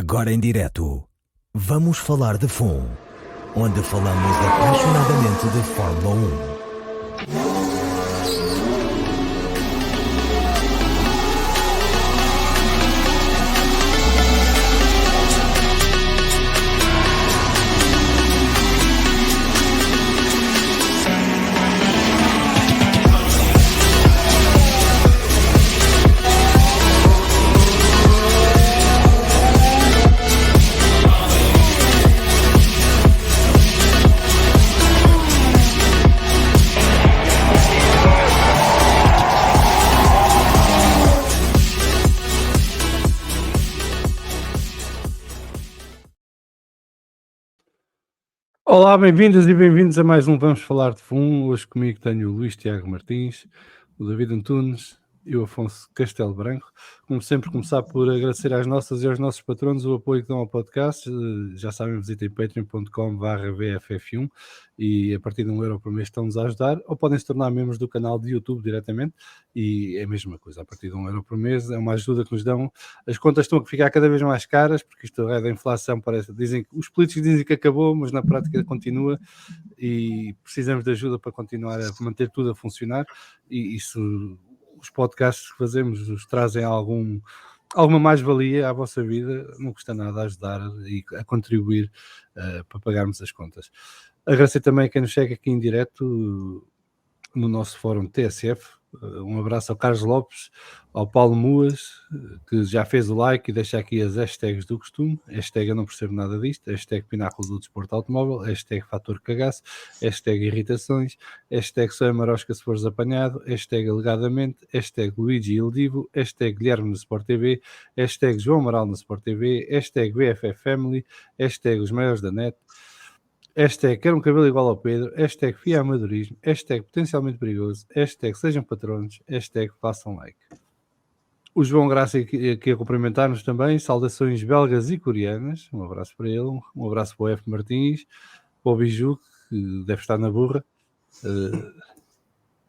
Agora em direto, vamos falar de FUN, onde falamos apaixonadamente de Fórmula 1. Olá, bem-vindas e bem-vindos a mais um Vamos Falar de FUN. Hoje comigo tenho o Luís Tiago Martins, o David Antunes e o Afonso Castelo Branco. Como sempre, começar por agradecer às nossas e aos nossos patronos o apoio que dão ao podcast. Já sabem, visitem patreon.com/VFF1 e a partir de €1 por mês estão-nos a ajudar, ou podem se tornar membros do canal de YouTube diretamente e é a mesma coisa, a partir de €1 por mês é uma ajuda que nos dão. As contas estão a ficar cada vez mais caras, porque isto é da inflação, parece, os políticos dizem que acabou, mas na prática continua e precisamos de ajuda para continuar a manter tudo a funcionar e isso, os podcasts que fazemos nos trazem alguma mais-valia à vossa vida, não custa nada a ajudar e a contribuir para pagarmos as contas. Agradecer também a quem nos segue aqui em direto no nosso fórum TSF. Um abraço ao Carlos Lopes, ao Paulo Muas, que já fez o like e deixa aqui as hashtags do costume. Hashtag eu não percebo nada disto, hashtag Pináculo do Desporto Automóvel, hashtag Fator Cagaço, hashtag Irritações, hashtag Sou Marosca se fores apanhado, hashtag Alegadamente, hashtag Luigi Ildivo, hashtag Guilherme no Sport TV, hashtag João Amaral no Sport TV, hashtag BFF Family, hashtag Os Maiores da Net, hashtag Quero um cabelo igual ao Pedro, hashtag Fia Amadorismo, hashtag Potencialmente Perigoso, hashtag Sejam Patronos, hashtag Façam Like. O João Graça aqui a cumprimentar-nos também, saudações belgas e coreanas, um abraço para ele, um abraço para o F. Martins, para o Biju, que deve estar na burra,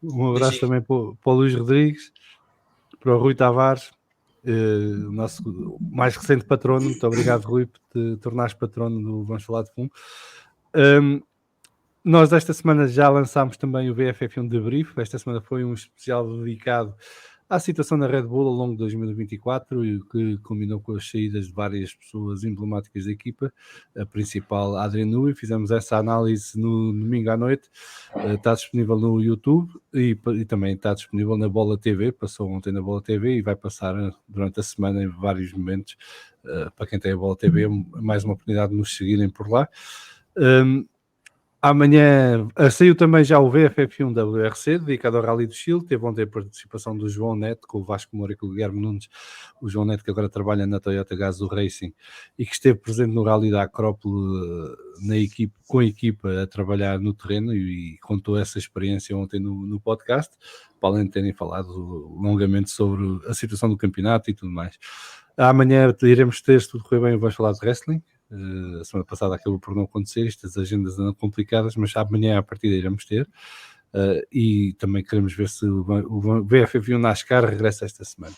um abraço também para o Luís Rodrigues, para o Rui Tavares, o nosso mais recente patrono. Muito obrigado, Rui, por te tornares patrono do Vamos Falar de FUN. Nós esta semana já lançámos também o VFF1 Debrief. Esta semana foi um especial dedicado à situação da Red Bull ao longo de 2024 e o que combinou com as saídas de várias pessoas emblemáticas da equipa, a principal Adrian Newey. Fizemos essa análise no domingo à noite, está disponível no YouTube e também está disponível na Bola TV, passou ontem na Bola TV e vai passar durante a semana em vários momentos. Para quem tem a Bola TV, mais uma oportunidade de nos seguirem por lá. Amanhã saiu também já o VFF1 WRC, dedicado ao Rally do Chile. Teve ontem a participação do João Neto, com o Vasco Moura e com o Guilherme Nunes. O João Neto, que agora trabalha na Toyota Gazoo Racing e que esteve presente no Rally da Acrópole com a equipa a trabalhar no terreno e contou essa experiência ontem no podcast, para além de terem falado longamente sobre a situação do campeonato e tudo mais. Amanhã iremos ter, se tudo correr bem, vamos falar de wrestling. A semana passada acabou por não acontecer, estas agendas andam complicadas, mas amanhã à partida iremos ter, e também queremos ver se o VFF1 NASCAR regressa esta semana.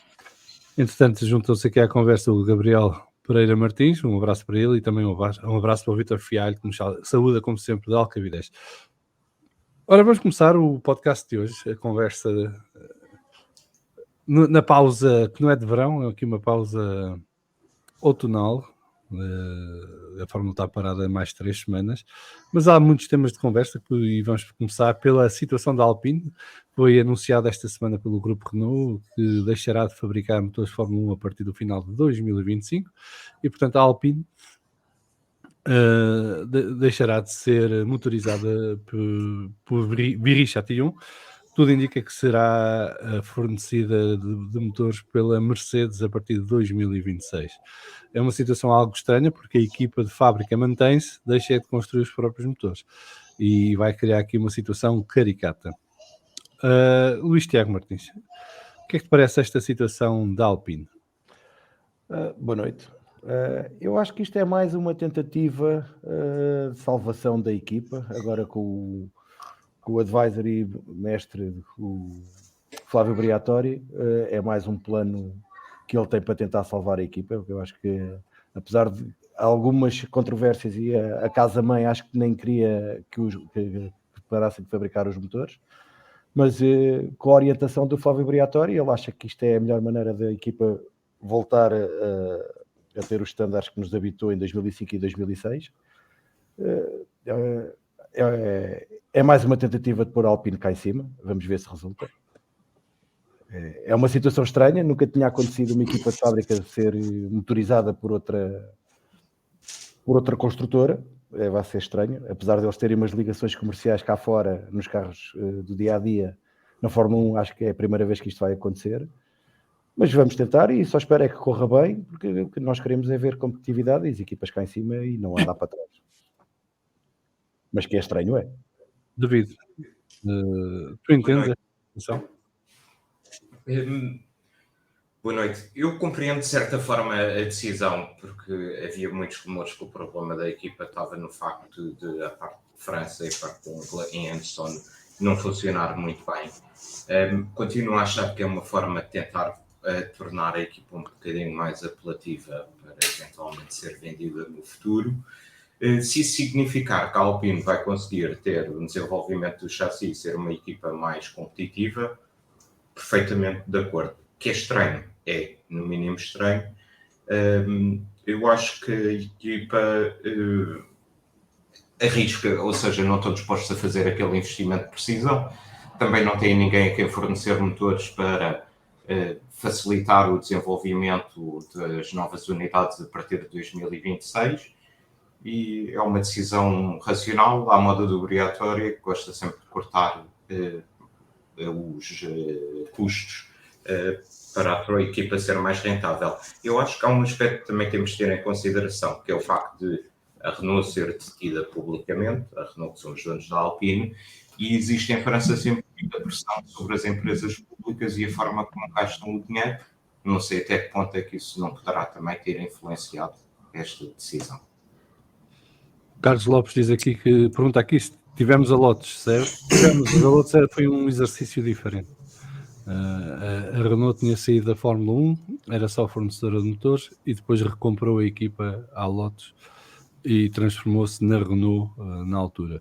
Entretanto, juntou-se aqui à conversa o Gabriel Pereira Martins, um abraço para ele e também um abraço para o Vítor Fialho, que nos saúda como sempre de Alcavidez. Ora, vamos começar o podcast de hoje, a conversa na pausa que não é de verão, é aqui uma pausa outonal. A Fórmula está parada há mais de 3 semanas, mas há muitos temas de conversa e vamos começar pela situação da Alpine. Foi anunciado esta semana pelo grupo Renault que deixará de fabricar motores Fórmula 1 a partir do final de 2025 e, portanto, a Alpine deixará de ser motorizada por Viry-Châtillon. Tudo indica que será fornecida de motores pela Mercedes a partir de 2026. É uma situação algo estranha, porque a equipa de fábrica mantém-se, deixa de construir os próprios motores. E vai criar aqui uma situação caricata. Luís Tiago Martins, o que é que te parece esta situação da Alpine? Boa noite. Eu acho que isto é mais uma tentativa de salvação da equipa, agora com o advisory mestre, o Flávio Briatore. É mais um plano que ele tem para tentar salvar a equipa. Eu acho que apesar de algumas controvérsias e a casa-mãe acho que nem queria que parassem de fabricar os motores, mas com a orientação do Flávio Briatore, ele acha que isto é a melhor maneira da equipa voltar a ter os estándares que nos habitou em 2005 e 2006. É mais uma tentativa de pôr a Alpine cá em cima, vamos ver se resulta. É uma situação estranha, nunca tinha acontecido uma equipa de fábrica ser motorizada por outra construtora, vai ser estranho, apesar de eles terem umas ligações comerciais cá fora, nos carros do dia-a-dia, na Fórmula 1 acho que é a primeira vez que isto vai acontecer, mas vamos tentar e só espero é que corra bem, porque o que nós queremos é ver competitividade e as equipas cá em cima e não andar para trás. Mas que é estranho, é? David, tu entendes a situação? Boa noite. Eu compreendo de certa forma a decisão, porque havia muitos rumores que o problema da equipa estava no facto de a parte de França e a parte em Anderson não funcionar muito bem. Continuo a achar que é uma forma de tentar tornar a equipa um bocadinho mais apelativa para eventualmente ser vendida no futuro. Se isso significar que a Alpine vai conseguir ter um desenvolvimento do chassi e ser uma equipa mais competitiva, perfeitamente de acordo. Que é estranho, é no mínimo estranho. Eu acho que a equipa arrisca, ou seja, não estão dispostos a fazer aquele investimento que precisam. Também não têm ninguém a quem fornecer motores para facilitar o desenvolvimento das novas unidades a partir de 2026. E é uma decisão racional, à moda do Briatore, que gosta sempre de cortar os custos para a equipa ser mais rentável. Eu acho que há um aspecto que também temos de ter em consideração, que é o facto de a Renault ser detida publicamente, a Renault que são os donos da Alpine, e existe em França sempre muita pressão sobre as empresas públicas e a forma como gastam o dinheiro. Não sei até que ponto é que isso não poderá também ter influenciado esta decisão. Carlos Lopes diz aqui que, pergunta aqui se tivemos a Lotus, certo? Tivemos, a Lotus foi um exercício diferente. A Renault tinha saído da Fórmula 1, era só fornecedora de motores e depois recomprou a equipa à Lotus e transformou-se na Renault na altura.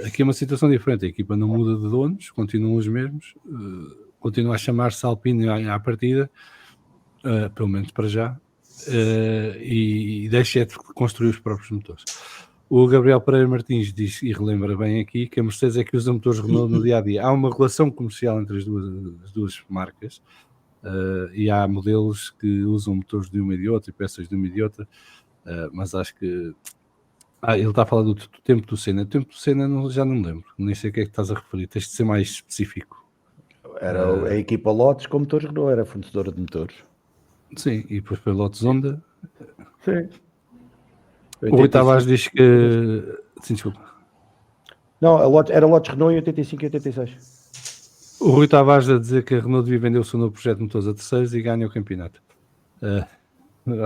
Aqui é uma situação diferente, a equipa não muda de donos, continuam os mesmos, continua a chamar-se Alpine à partida, pelo menos para já, e deixa de construir os próprios motores. O Gabriel Pereira Martins diz, e relembra bem aqui, que a Mercedes é que usa motores Renault no dia-a-dia. Há uma relação comercial entre as duas marcas, e há modelos que usam motores de uma e de outra, e peças de uma e de outra, mas acho que... ele está a falar do tempo do Senna. O tempo do Senna já não me lembro, nem sei o que é que estás a referir, tens de ser mais específico. Era a equipa Lotus com motores Renault, era fornecedora de motores. Sim, e depois para Lotus Honda. Sim. O Rui Tavares diz que... Sim, desculpa. Não, era Lotus Renault em 85 e 86. O Rui Tavares a dizer que a Renault devia vender o seu novo projeto de motores a terceiros e ganha o campeonato.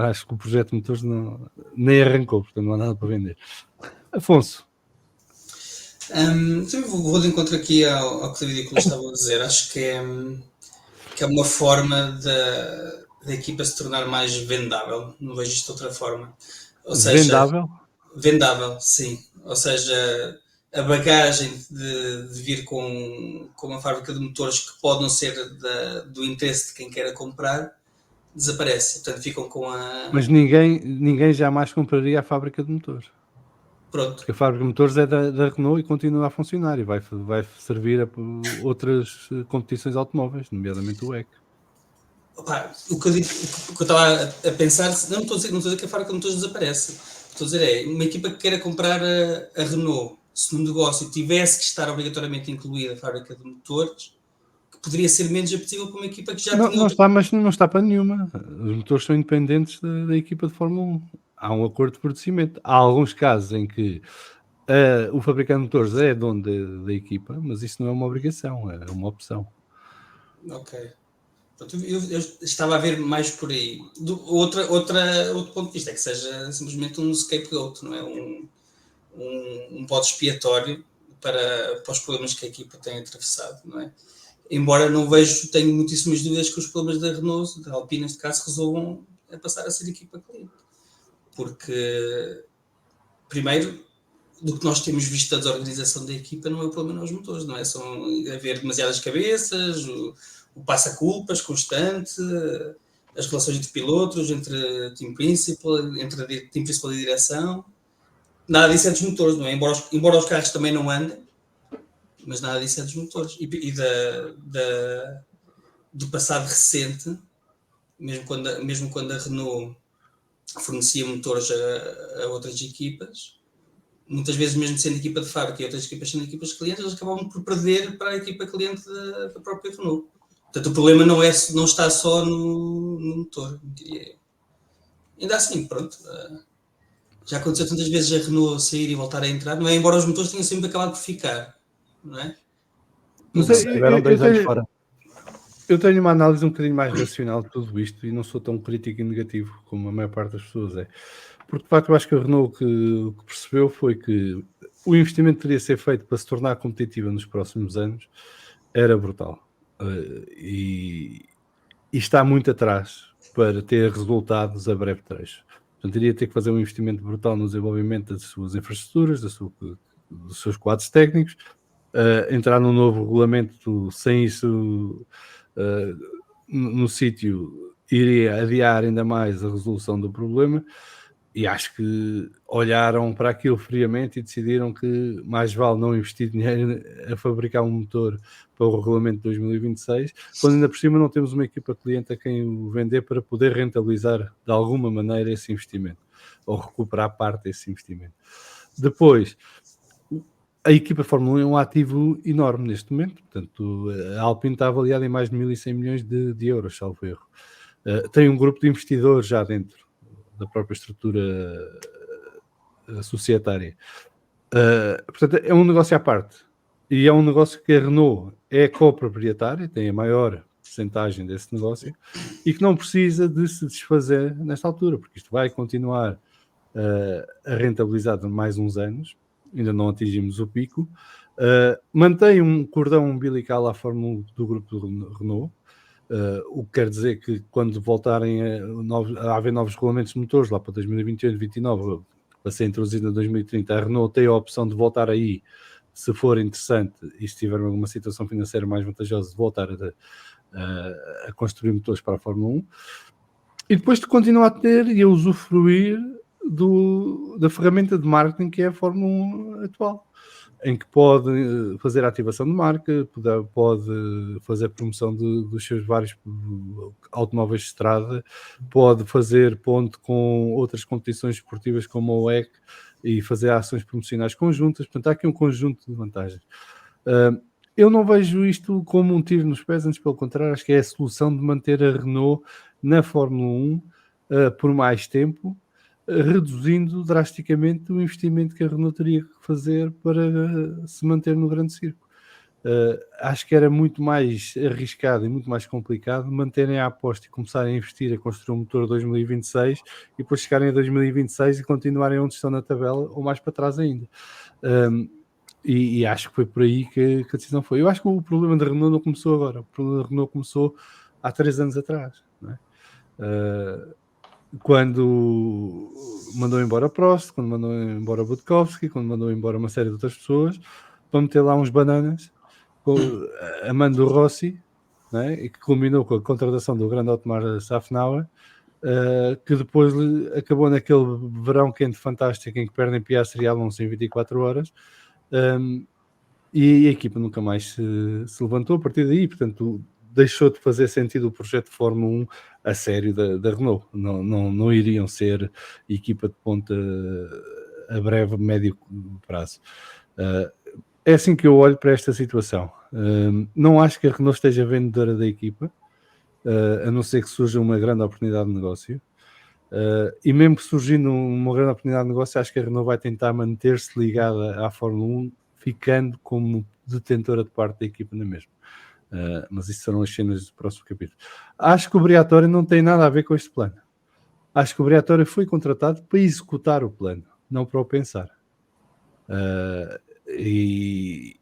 Acho que o projeto de motores nem arrancou, portanto não há nada para vender. Afonso. Vou de encontro aqui ao que o David estava a dizer. Acho que é uma forma da equipa se tornar mais vendável. Não vejo isto de outra forma. Ou seja, vendável? Vendável, sim. Ou seja, a bagagem de vir com uma fábrica de motores que pode não ser do interesse de quem queira comprar, desaparece. Portanto, ficam com a... Mas ninguém jamais compraria a fábrica de motores. Pronto. Porque a fábrica de motores é da Renault e continua a funcionar e vai servir a outras competições automóveis, nomeadamente o EC. Opa, o que eu estava a pensar, não estou a dizer que a fábrica de motores desaparece. Estou a dizer uma equipa que queira comprar a Renault, se no negócio tivesse que estar obrigatoriamente incluída a fábrica de motores, que poderia ser menos apetecível para uma equipa que já tinha... Não está, mas não está para nenhuma. Os motores são independentes da equipa de Fórmula 1. Há um acordo de fornecimento. Há alguns casos em que o fabricante de motores é dono da equipa, mas isso não é uma obrigação, é uma opção. Ok. Eu estava a ver mais por aí. Outro ponto de vista é que seja simplesmente um scapegoat, não é? Um bode expiatório para os problemas que a equipa tem atravessado, não é? Embora tenho muitíssimas dúvidas que os problemas da Renault, da Alpine neste caso, resolvam a passar a ser equipa cliente. porque, primeiro, do que nós temos visto da desorganização da equipa, não é o problema nos motores, não é? São haver demasiadas cabeças, o passa-culpas constante, as relações entre pilotos, entre team principal, entre team principal e direção. Nada disso é dos motores, não é? Embora os carros também não andem, mas nada disso é dos motores. E do passado recente, mesmo quando a Renault fornecia motores a outras equipas, muitas vezes, mesmo sendo equipa de fábrica e outras equipas sendo equipas de clientes, eles acabavam por perder para a equipa cliente da própria Renault. Portanto, o problema não está só no motor, diria eu. Ainda assim, pronto, já aconteceu tantas vezes a Renault sair e voltar a entrar, não é? Embora os motores tenham sempre acabado por ficar, não é? Mas Tiveram 2 anos fora. Eu tenho uma análise um bocadinho mais racional de tudo isto e não sou tão crítico e negativo como a maior parte das pessoas é. Porque, de facto, eu acho que a Renault o que percebeu foi que o investimento que teria de ser feito para se tornar competitiva nos próximos anos era brutal. E está muito atrás para ter resultados a breve trecho. Portanto, iria ter que fazer um investimento brutal no desenvolvimento das suas infraestruturas, dos seus quadros técnicos, entrar num novo regulamento sem isso no sítio, iria adiar ainda mais a resolução do problema. E acho que olharam para aquilo friamente e decidiram que mais vale não investir dinheiro a fabricar um motor para o regulamento de 2026, quando ainda por cima não temos uma equipa cliente a quem o vender para poder rentabilizar de alguma maneira esse investimento, ou recuperar parte desse investimento. Depois, a equipa Fórmula 1 é um ativo enorme neste momento, portanto, a Alpine está avaliada em mais de 1.100 milhões de euros, salvo erro. Tem um grupo de investidores já dentro da própria estrutura societária. Portanto, é um negócio à parte. E é um negócio que a Renault é coproprietária, tem a maior percentagem desse negócio, e que não precisa de se desfazer nesta altura, porque isto vai continuar a rentabilizar de mais uns anos, ainda não atingimos o pico. Mantém um cordão umbilical à Fórmula 1 do grupo do Renault, o que quer dizer que quando voltarem a haver novos regulamentos de motores lá para 2028, 2029, para ser introduzido em 2030, a Renault tem a opção de voltar aí, se for interessante e se tiver alguma situação financeira mais vantajosa, de voltar a construir motores para a Fórmula 1, e depois de continuar a ter e a usufruir da ferramenta de marketing que é a Fórmula 1 atual, em que pode fazer a ativação de marca, pode fazer promoção dos seus vários automóveis de estrada, pode fazer ponto com outras competições esportivas como a WEC e fazer ações promocionais conjuntas. Portanto, há aqui um conjunto de vantagens. Eu não vejo isto como um tiro nos pés, antes pelo contrário, acho que é a solução de manter a Renault na Fórmula 1 por mais tempo, reduzindo drasticamente o investimento que a Renault teria que fazer para se manter no grande circo. Acho que era muito mais arriscado e muito mais complicado manterem a aposta e começarem a investir a construir um motor 2026 e depois chegarem a 2026 e continuarem onde estão na tabela ou mais para trás ainda. E acho que foi por aí que a decisão foi. Eu acho que o problema da Renault não começou agora. O problema da Renault começou há 3 anos atrás, não é? Quando mandou embora Prost, quando mandou embora Budkowski, quando mandou embora uma série de outras pessoas, para meter lá uns bananas, a mando do Rossi, né, e que culminou com a contratação do grande Otmar Safnauer, que depois acabou naquele verão quente fantástico em que perdem Piastri e Alonso em 24 horas, e a equipa nunca mais se levantou a partir daí. Portanto, deixou de fazer sentido o projeto de Fórmula 1 a sério da Renault. Não iriam ser equipa de ponta a breve, médio prazo. É assim que eu olho para esta situação. Não acho que a Renault esteja vendedora da equipa, a não ser que surja uma grande oportunidade de negócio. E mesmo que surgindo uma grande oportunidade de negócio, acho que a Renault vai tentar manter-se ligada à Fórmula 1, ficando como detentora de parte da equipa na mesma. Mas isso serão as cenas do próximo capítulo. Acho que o Briatore não tem nada a ver com este plano. Acho que o Briatore foi contratado para executar o plano, não para o pensar. E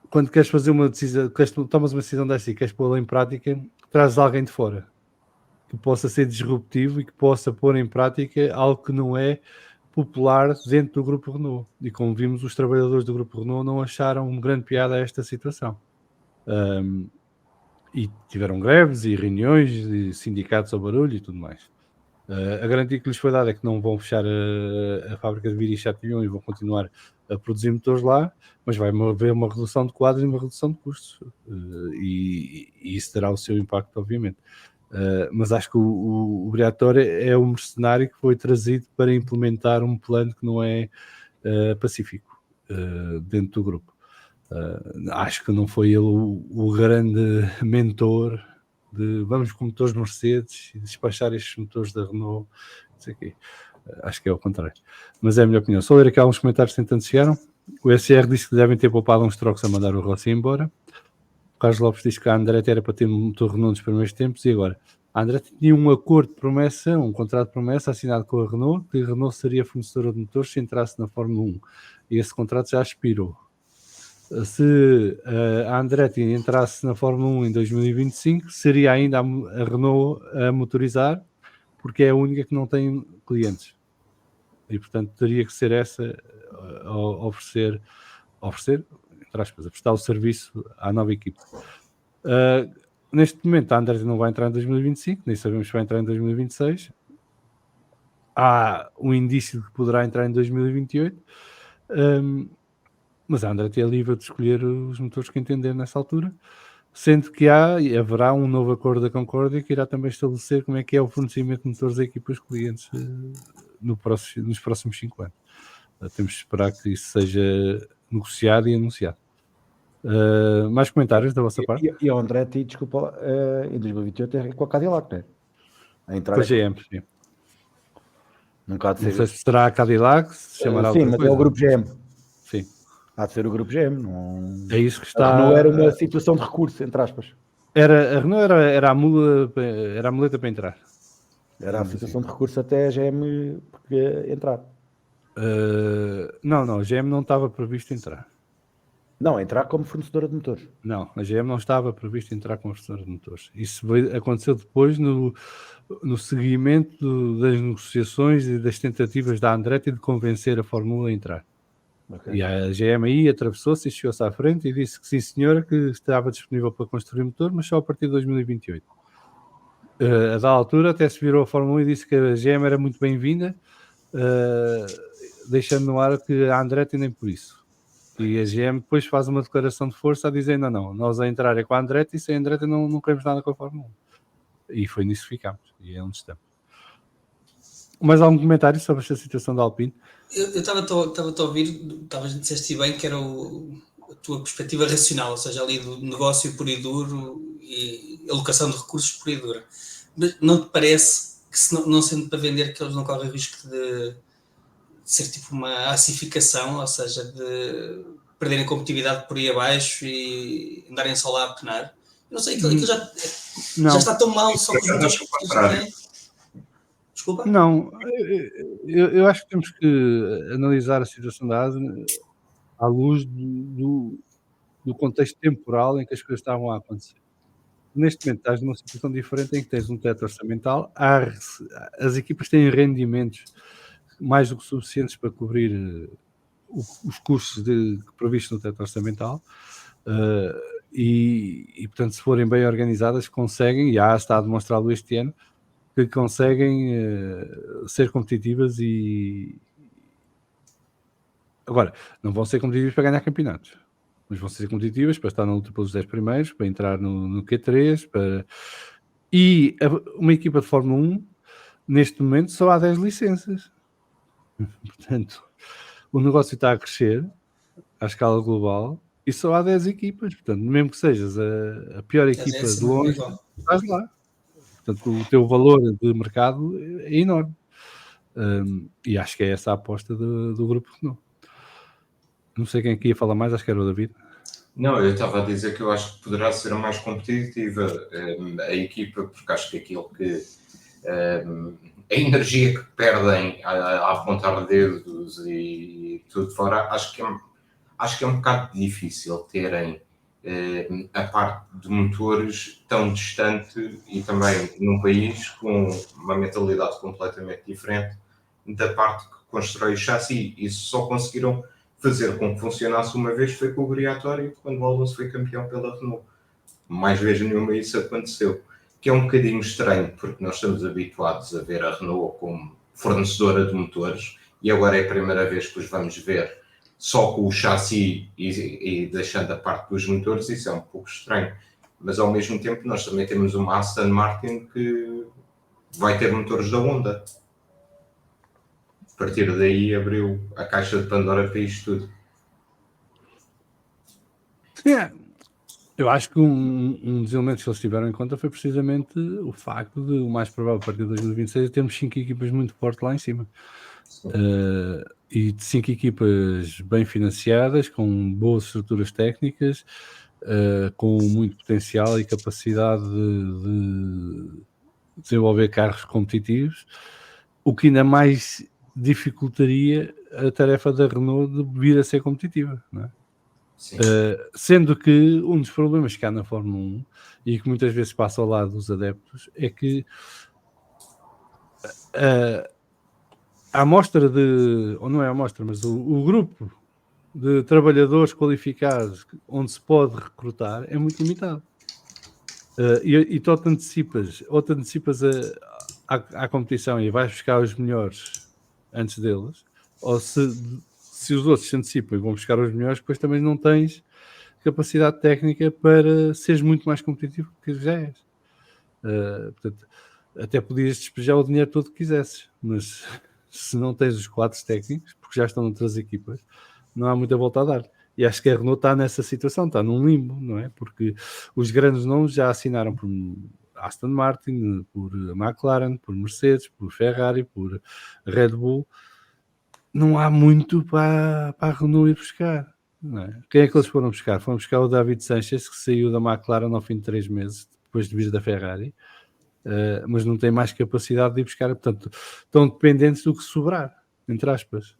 quando queres fazer uma decisão, tomas uma decisão dessa e queres pô-la em prática, trazes alguém de fora que possa ser disruptivo e que possa pôr em prática algo que não é popular dentro do Grupo Renault. E como vimos, os trabalhadores do Grupo Renault não acharam uma grande piada a esta situação. E tiveram greves e reuniões e sindicatos ao barulho e tudo mais. A garantia que lhes foi dada é que não vão fechar a fábrica de Viry Châtillon e vão continuar a produzir motores lá, mas vai haver uma redução de quadros e uma redução de custos. E isso terá o seu impacto, obviamente. Mas acho que o Briatore é um mercenário que foi trazido para implementar um plano que não é pacífico dentro do grupo. Acho que não foi ele o grande mentor de vamos com motores Mercedes e despachar estes motores da Renault, não sei o quê. Acho que é o contrário. Mas é a minha opinião. Só ler aqui alguns comentários que tanto chegaram. O SR disse que devem ter poupado uns trocos a mandar o Rossi embora. O Carlos Lopes diz que a Andretti era para ter um motor Renault nos primeiros tempos e agora a Andretti tinha um acordo de promessa, um contrato de promessa assinado com a Renault, que a Renault seria fornecedora de motores se entrasse na Fórmula 1. E esse contrato já expirou. Se a Andretti entrasse na Fórmula 1 em 2025, seria ainda a Renault a motorizar, porque é a única que não tem clientes. E, portanto, teria que ser essa a oferecer, entre aspas, a prestar o serviço à nova equipe. Neste momento, a Andretti não vai entrar em 2025, nem sabemos se vai entrar em 2026. Há um indício de que poderá entrar em 2028. Mas a Andretti é livre de escolher os motores que entender nessa altura, sendo que haverá um novo acordo da Concórdia que irá também estabelecer como é que é o fornecimento de motores a equipas clientes nos próximos 5 anos. Temos de esperar que isso seja negociado e anunciado. Mais comentários da vossa parte? E a Andretti, desculpa, em 2028 é com a Cadillac, não é? A entrar Com a GM, sim. Nunca há de Não ser. sei se será a Cadillac, se chamará Sim, outra mas coisa. é o Grupo GM. Sim. Há de ser o Grupo GM. Não... É isso que está... Não era uma situação de recurso, entre aspas. A Renault era a muleta para entrar. Era a situação de recurso até a GM entrar. Não, a GM não estava previsto entrar. Não, entrar como fornecedora de motores. Não, a GM não estava previsto entrar como fornecedora de motores. Isso aconteceu depois no seguimento das negociações e das tentativas da Andretti de convencer a Fórmula a entrar. Okay. E a GM aí atravessou-se e chegou-se à frente e disse que sim senhora, que estava disponível para construir motor, mas só a partir de 2028. A da altura até se virou a Fórmula 1 e disse que a GM era muito bem-vinda, deixando no ar que a Andretti nem por isso. E a GM depois faz uma declaração de força a dizer não, nós a entrar é com a Andretti e sem a Andretti não queremos nada com a Fórmula 1. E foi nisso que ficámos, e é onde estamos. Mais algum comentário sobre esta situação da Alpine? Eu estava-te a ouvir, disseste bem que era a tua perspectiva racional, ou seja, ali do negócio puro e duro e alocação de recursos puro e dura. Mas não te parece que, se não sendo para vender, que eles não correm o risco de ser tipo uma acificação, ou seja, de perderem competitividade por aí abaixo e andarem só lá a penar? Não sei, aquilo já está tão mal, só que os motores que têm. Desculpa? Não, eu acho que temos que analisar a situação da ASA à luz do contexto temporal em que as coisas estavam a acontecer. Neste momento estás numa situação diferente em que tens um teto orçamental, as equipas têm rendimentos mais do que suficientes para cobrir os custos previstos no teto orçamental e, portanto, se forem bem organizadas, conseguem, e a ASA está a demonstrá-lo este ano, que conseguem ser competitivas e... Agora, não vão ser competitivas para ganhar campeonatos, mas vão ser competitivas para estar na luta pelos 10 primeiros, para entrar no Q3, e uma equipa de Fórmula 1, neste momento, só há 10 licenças. Portanto, o negócio está a crescer à escala global e só há 10 equipas. Portanto, mesmo que sejas a pior equipa de longe, estás lá. Portanto, o teu valor de mercado é enorme. E acho que é essa a aposta do Grupo Renault. Não sei quem aqui ia falar mais, acho que era o David. Não, eu estava a dizer que eu acho que poderá ser mais competitiva a equipa, porque acho que aquilo que... a energia que perdem a apontar dedos e tudo fora, acho que é um bocado difícil terem a parte de motores tão distante e também num país com uma mentalidade completamente diferente da parte que constrói o chassi. Isso só conseguiram fazer com que funcionasse uma vez foi com o Briatore, quando o Alonso foi campeão pela Renault. Mais vez nenhuma isso aconteceu, que é um bocadinho estranho, porque nós estamos habituados a ver a Renault como fornecedora de motores e agora é a primeira vez que os vamos ver só com o chassi e deixando a parte dos motores. Isso é um pouco estranho, mas ao mesmo tempo nós também temos uma Aston Martin que vai ter motores da Honda. A partir daí abriu a caixa de Pandora para isto tudo. Eu acho que um dos elementos que eles tiveram em conta foi precisamente o facto de, o mais provável, a partir de 2026, termos 5 equipas muito fortes lá em cima. E de 5 equipas bem financiadas, com boas estruturas técnicas, com muito potencial e capacidade de desenvolver carros competitivos, o que ainda mais dificultaria a tarefa da Renault de vir a ser competitiva, não é? Sendo que um dos problemas que há na Fórmula 1 e que muitas vezes passa ao lado dos adeptos é que a amostra de, ou não é a amostra, mas o grupo de trabalhadores qualificados onde se pode recrutar é muito limitado. E tu te antecipas à competição e vais buscar os melhores antes deles, ou se os outros se antecipam e vão buscar os melhores, depois também não tens capacidade técnica para seres muito mais competitivo que já és. Portanto, até podias despejar o dinheiro todo que quisesses, mas se não tens os quadros técnicos, porque já estão noutras equipas, não há muita volta a dar. E acho que a Renault está nessa situação, está num limbo, não é? Porque os grandes nomes já assinaram por Aston Martin, por McLaren, por Mercedes, por Ferrari, por Red Bull. Não há muito para a Renault ir buscar. Não é? Quem é que eles foram buscar? Foram buscar o David Sanchez, que saiu da McLaren ao fim de 3 meses, depois de vir da Ferrari, mas não tem mais capacidade de ir buscar. Portanto, estão dependentes do que sobrar, entre aspas.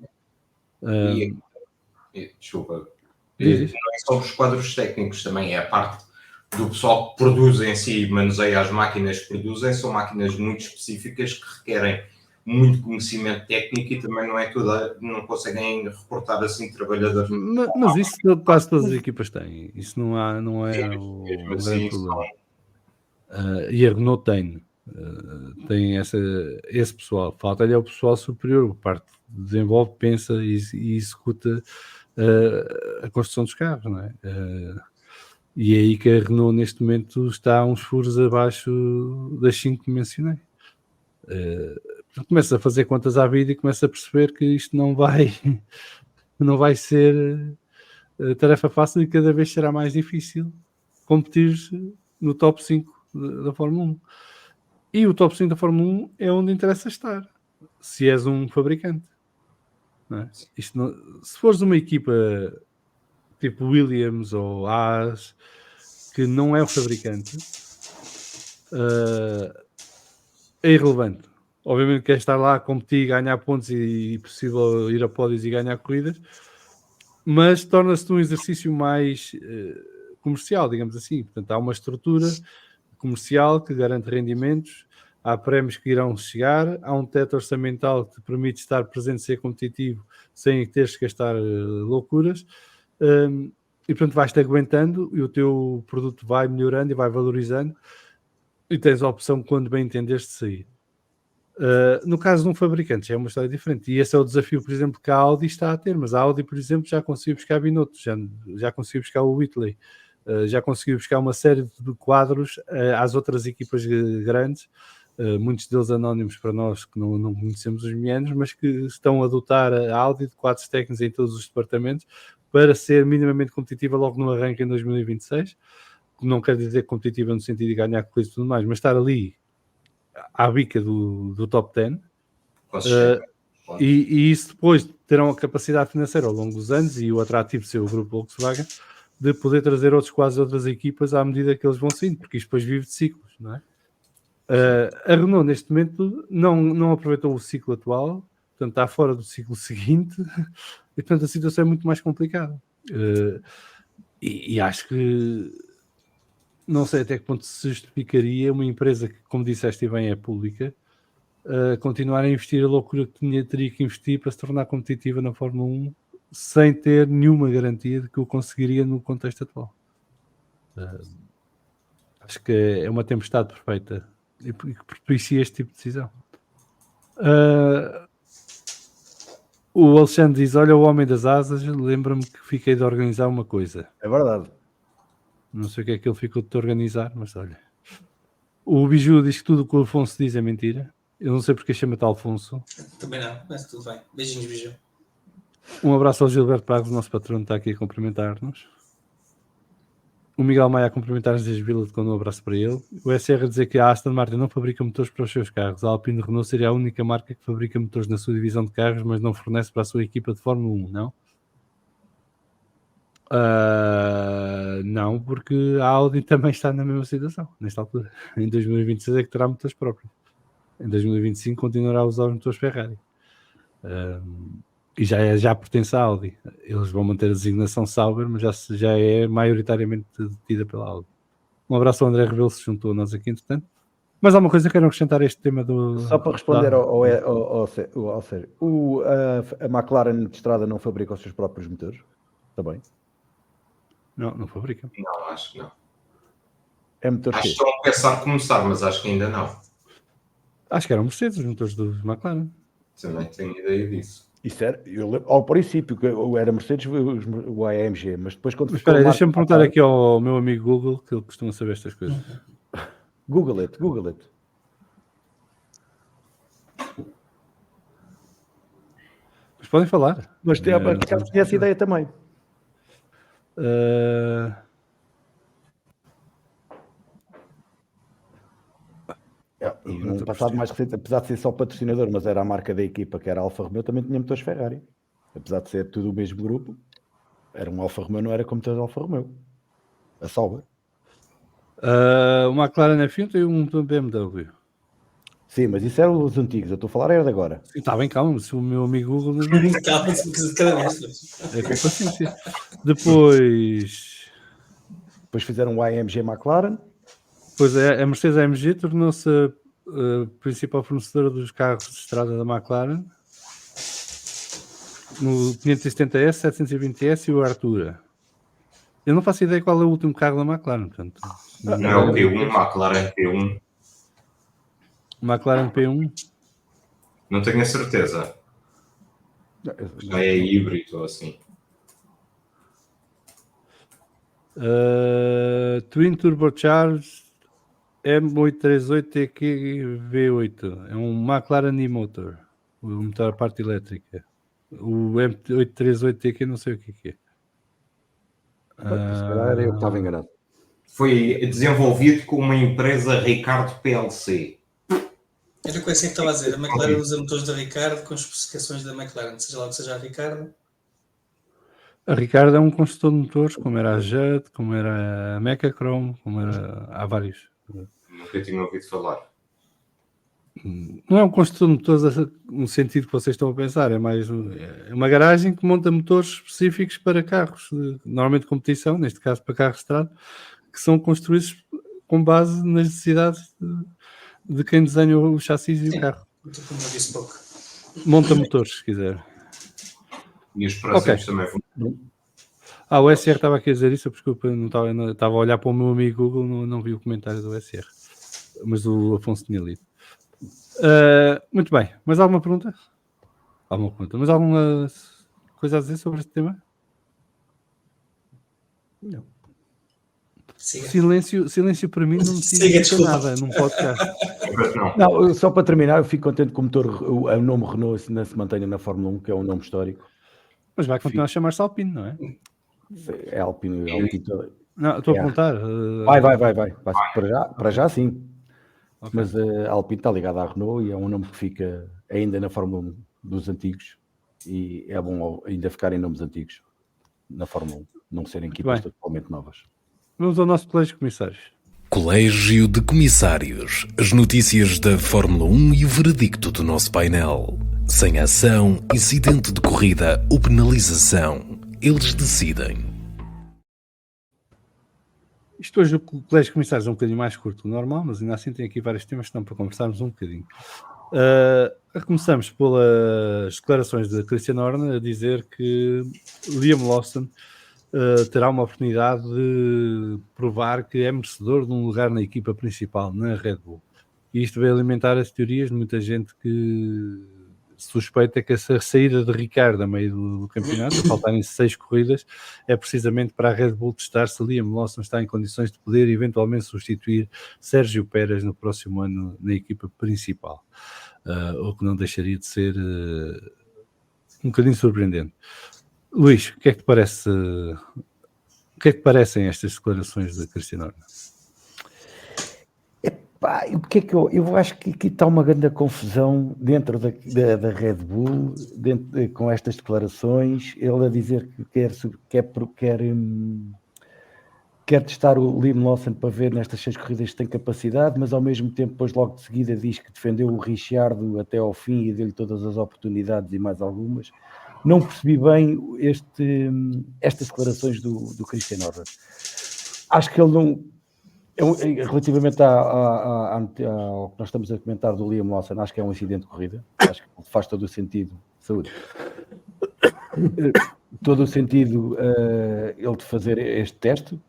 Desculpa. Não é só os quadros técnicos, também é a parte do pessoal que produz em si, manuseia as máquinas que produzem, são máquinas muito específicas que requerem muito conhecimento técnico e também não conseguem reportar assim trabalhadores. Mas isso quase todas as equipas têm. Isso não é o grande problema. E a Renault tem esse pessoal. Falta-lhe o pessoal superior, a parte desenvolve, pensa e executa a construção dos carros, não é? E é aí que a Renault neste momento está uns furos abaixo das 5 que mencionei. Começa a fazer contas à vida e começa a perceber que isto não vai ser tarefa fácil e cada vez será mais difícil competir no top 5 da Fórmula 1. E o top 5 da Fórmula 1 é onde interessa estar, se és um fabricante. Não é? Se fores uma equipa tipo Williams ou Haas, que não é o fabricante, é irrelevante. Obviamente quer estar lá a competir, ganhar pontos e possível ir a pódios e ganhar corridas, mas torna-se um exercício mais comercial, digamos assim. Portanto, há uma estrutura comercial que garante rendimentos, há prémios que irão chegar, há um teto orçamental que te permite estar presente e ser competitivo sem teres que gastar loucuras, e portanto vais-te aguentando e o teu produto vai melhorando e vai valorizando e tens a opção, quando bem entenderes, de sair. No caso de um fabricante já é uma história diferente, e esse é o desafio, por exemplo, que a Audi está a ter, mas a Audi, por exemplo, já conseguiu buscar Binotto, já conseguiu buscar o Whitley, já conseguiu buscar uma série de quadros às outras equipas grandes, muitos deles anónimos para nós que não conhecemos os meandros, mas que estão a dotar a Audi de quadros técnicos em todos os departamentos para ser minimamente competitiva logo no arranque em 2026, que não quer dizer competitiva no sentido de ganhar coisas e tudo mais, mas estar ali à bica do top 10, e isso depois terão a capacidade financeira ao longo dos anos e o atrativo de ser o grupo Volkswagen de poder trazer outros quadros de outras equipas à medida que eles vão saindo, porque isto depois vive de ciclos, não é? A Renault neste momento não aproveitou o ciclo atual, portanto está fora do ciclo seguinte e portanto a situação é muito mais complicada. E acho que não sei até que ponto se justificaria uma empresa que, como disseste bem, é pública, continuar a investir a loucura que teria que investir para se tornar competitiva na Fórmula 1 sem ter nenhuma garantia de que o conseguiria no contexto atual. Acho que é uma tempestade perfeita e que propicia este tipo de decisão. O Alexandre diz: olha, o Homem das Asas, lembra-me que fiquei de organizar uma coisa. É verdade. Não sei o que é que ele ficou de te organizar, mas olha. O Biju diz que tudo o que o Afonso diz é mentira. Eu não sei porque chama-te Alfonso. Também não, mas tudo bem. Beijinhos, Biju. Um abraço ao Gilberto Pagos, nosso patrono, está aqui a cumprimentar-nos. O Miguel Maia a cumprimentar-nos desde Vila de Conde, um abraço para ele. O SR a dizer que a Aston Martin não fabrica motores para os seus carros. A Alpine Renault seria a única marca que fabrica motores na sua divisão de carros, mas não fornece para a sua equipa de Fórmula 1, não? Não, porque a Audi também está na mesma situação, nesta altura. Em 2026 é que terá motores próprios. Em 2025 continuará a usar os motores Ferrari. E já pertence à Audi. Eles vão manter a designação Sauber, mas já é maioritariamente detida pela Audi. Um abraço ao André Rebelo, se juntou a nós aqui, entretanto. Mas há uma coisa que quero acrescentar a este tema do... Só para responder ao Sérgio. A McLaren de estrada não fabrica os seus próprios motores? Está bem. Não fabrica. Não, acho que não. É motor Acho que X. estão a pensar em começar, mas acho que ainda não. Acho que eram Mercedes, os motores do McLaren. Também tenho ideia disso. Isso era, ao princípio, que era Mercedes, o AMG, mas depois quando... Espera aí, deixa-me perguntar aqui ao meu amigo Google, que ele costuma saber estas coisas. Google it. Mas podem falar. Mas tinha essa ideia também. E no passado mais recente, apesar de ser só patrocinador, mas era a marca da equipa, que era a Alfa Romeo, também tinha motores Ferrari. Apesar de ser tudo o mesmo grupo, era um Alfa Romeo, não era como motores Alfa Romeo. A Sauber. O McLaren F1 tem um BMW. Sim, mas isso eram os antigos, eu estou a falar era de agora. Está bem, calma, se o meu amigo Google... Calma, de cada vez. É com paciência. Depois fizeram o AMG McLaren. Pois é, a Mercedes AMG tornou-se a principal fornecedora dos carros de estrada da McLaren no 570S, 720S e o Artura. Eu não faço ideia qual é o último carro da McLaren, portanto. Não é o P1, McLaren P1. McLaren P1? Não tenho a certeza. Já é híbrido ou assim. Twin Turbocharged M838TQ V8. É um McLaren e-motor. O motor a parte elétrica. O M838TQ não sei o que é. Se calhar era eu que estava enganado. Foi desenvolvido com uma empresa Ricardo PLC. Era com essa que estava a dizer. A McLaren usa motores da Ricardo com especificações da McLaren. Seja lá o que seja a Ricardo. A Ricardo é um construtor de motores, como era a Judd, como era a Mecachrome, como era... Há vários. Nunca tinha ouvido falar. Não é um construtor de motores no sentido que vocês estão a pensar, é mais uma garagem que monta motores específicos para carros, normalmente de competição, neste caso para carros de estrada, que são construídos com base nas necessidades de quem desenha o chassis e o carro. Como eu disse pouco. Monta motores, se quiser. E os próximos também vão. O SR estava aqui a dizer isso, desculpa, não estava a olhar para o meu amigo Google, não vi o comentário do SR, mas o Afonso tinha lido. Muito bem, mais alguma pergunta? Mais alguma coisa a dizer sobre este tema? Não. Silêncio para mim não diz nada num podcast. Não, só para terminar, eu fico contente que o nome Renault ainda se mantenha na Fórmula 1, que é um nome histórico. Mas vai continuar a chamar-se Alpine, não é? É Alpine. Não, estou a perguntar. Vai. Para já sim. Okay. Mas a Alpine está ligada à Renault e é um nome que fica ainda na Fórmula 1 dos antigos. E é bom ainda ficarem nomes antigos na Fórmula 1, não serem equipas totalmente novas. Vamos ao nosso Colégio de Comissários. Colégio de Comissários. As notícias da Fórmula 1 e o veredicto do nosso painel. Sem ação, incidente de corrida ou penalização, eles decidem. Isto hoje o colégio de comissários é um bocadinho mais curto do normal, mas ainda assim tem aqui vários temas que estão para conversarmos um bocadinho. Começamos pelas declarações de Christian Horner a dizer que Liam Lawson terá uma oportunidade de provar que é merecedor de um lugar na equipa principal, na Red Bull. E isto vai alimentar as teorias de muita gente que suspeita que essa saída de Ricciardo a meio do campeonato, a faltarem 6 corridas, é precisamente para a Red Bull testar se Liam Lawson está em condições de poder eventualmente substituir Sérgio Pérez no próximo ano na equipa principal. O que não deixaria de ser um bocadinho surpreendente. Luís, o que é que te parece? O que é que te parecem estas declarações de Christian Horner? O que é que eu acho que aqui está uma grande confusão dentro da Red Bull, com estas declarações. Ele a dizer que quer testar o Liam Lawson para ver nestas 6 corridas se tem capacidade, mas ao mesmo tempo, depois logo de seguida, diz que defendeu o Ricciardo até ao fim e deu-lhe todas as oportunidades e mais algumas. Não percebi bem estas declarações do Christian Horner. Acho que ele não... Relativamente ao que nós estamos a comentar do Liam Lawson, acho que é um acidente de corrida. Acho que faz todo o sentido. Saúde. Todo o sentido ele de fazer este teste,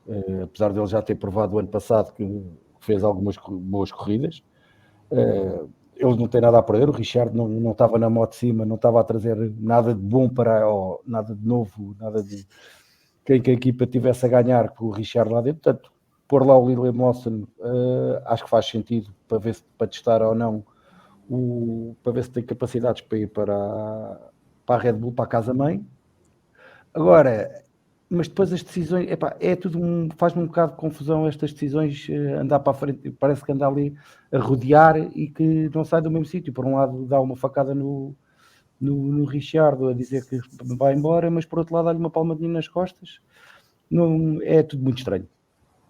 apesar de ele já ter provado o ano passado que fez algumas boas corridas. Ele não tem nada a perder. O Ricciardo não estava na moto de cima, não estava a trazer nada de bom nada de novo, nada de que a equipa tivesse a ganhar com o Ricciardo lá dentro. Portanto, pôr lá o Liam Lawson, acho que faz sentido para testar ou não, para ver se tem capacidades para ir para a Red Bull, para a casa-mãe. Agora, mas depois as decisões, é tudo faz-me um bocado de confusão estas decisões, andar para a frente, parece que anda ali a rodear e que não sai do mesmo sítio. Por um lado dá uma facada no Ricciardo a dizer que vai embora, mas por outro lado dá-lhe uma palmadinha nas costas. Não, é tudo muito estranho.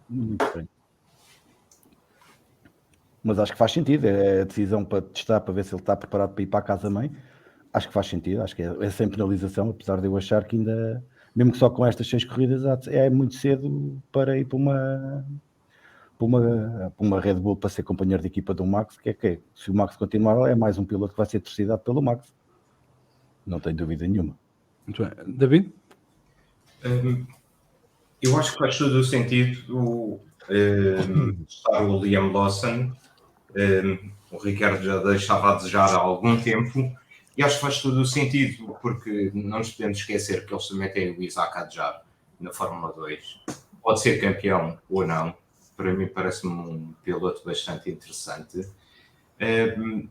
Muito estranho. Mas acho que faz sentido, é a decisão para testar, para ver se ele está preparado para ir para a casa-mãe. Acho que faz sentido, acho que é sem penalização, apesar de eu achar que ainda, mesmo que só com estas 6 corridas, é muito cedo para ir para uma Red Bull para ser companheiro de equipa do Max, que se o Max continuar, é mais um piloto que vai ser torcidado pelo Max. Não tenho dúvida nenhuma. Muito bem. David? Eu acho que faz todo o sentido estar o Liam Lawson. O Ricardo já deixava a desejar há algum tempo. E acho que faz todo o sentido, porque não nos podemos esquecer que eles também têm o Isaac Adjar na Fórmula 2. Pode ser campeão ou não. Para mim parece-me um piloto bastante interessante.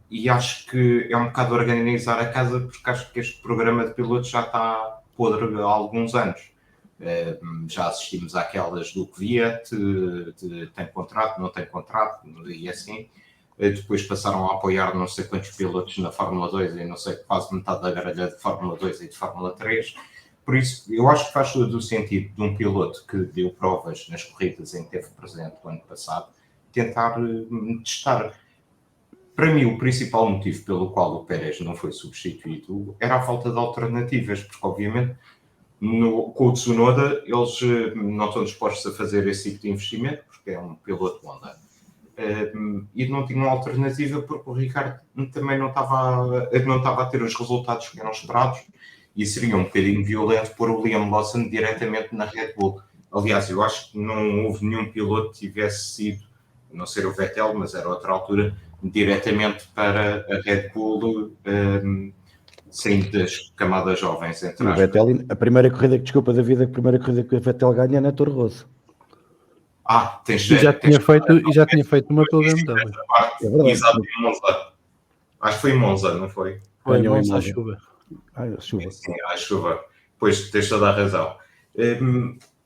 E acho que é um bocado organizar a casa, porque acho que este programa de pilotos já está podre há alguns anos. Já assistimos àquelas do Kvyat, tem contrato, não tem contrato, e assim. Depois passaram a apoiar não sei quantos pilotos na Fórmula 2 e não sei, quase metade da grelha de Fórmula 2 e de Fórmula 3. Por isso, eu acho que faz todo o sentido de um piloto que deu provas nas corridas em que esteve presente o ano passado, tentar testar. Para mim, o principal motivo pelo qual o Pérez não foi substituído era a falta de alternativas, porque obviamente com o Tsunoda eles não estão dispostos a fazer esse tipo de investimento, porque é um piloto Honda. E não tinham alternativa porque o Ricardo também não estava a ter os resultados que eram esperados e seria um bocadinho violento pôr o Liam Lawson diretamente na Red Bull. Aliás, eu acho que não houve nenhum piloto que tivesse sido, a não ser o Vettel, mas era outra altura, diretamente para a Red Bull, saindo das camadas jovens. O Vettel, a primeira corrida que o Vettel ganha é na Toro Rosso. Já tinha feito uma pela BMW. É verdade. Exato, em Monza. Acho que foi em Monza, não foi? Foi em Monza à chuva. Chuva. Sim, à chuva. Pois, tens toda a razão.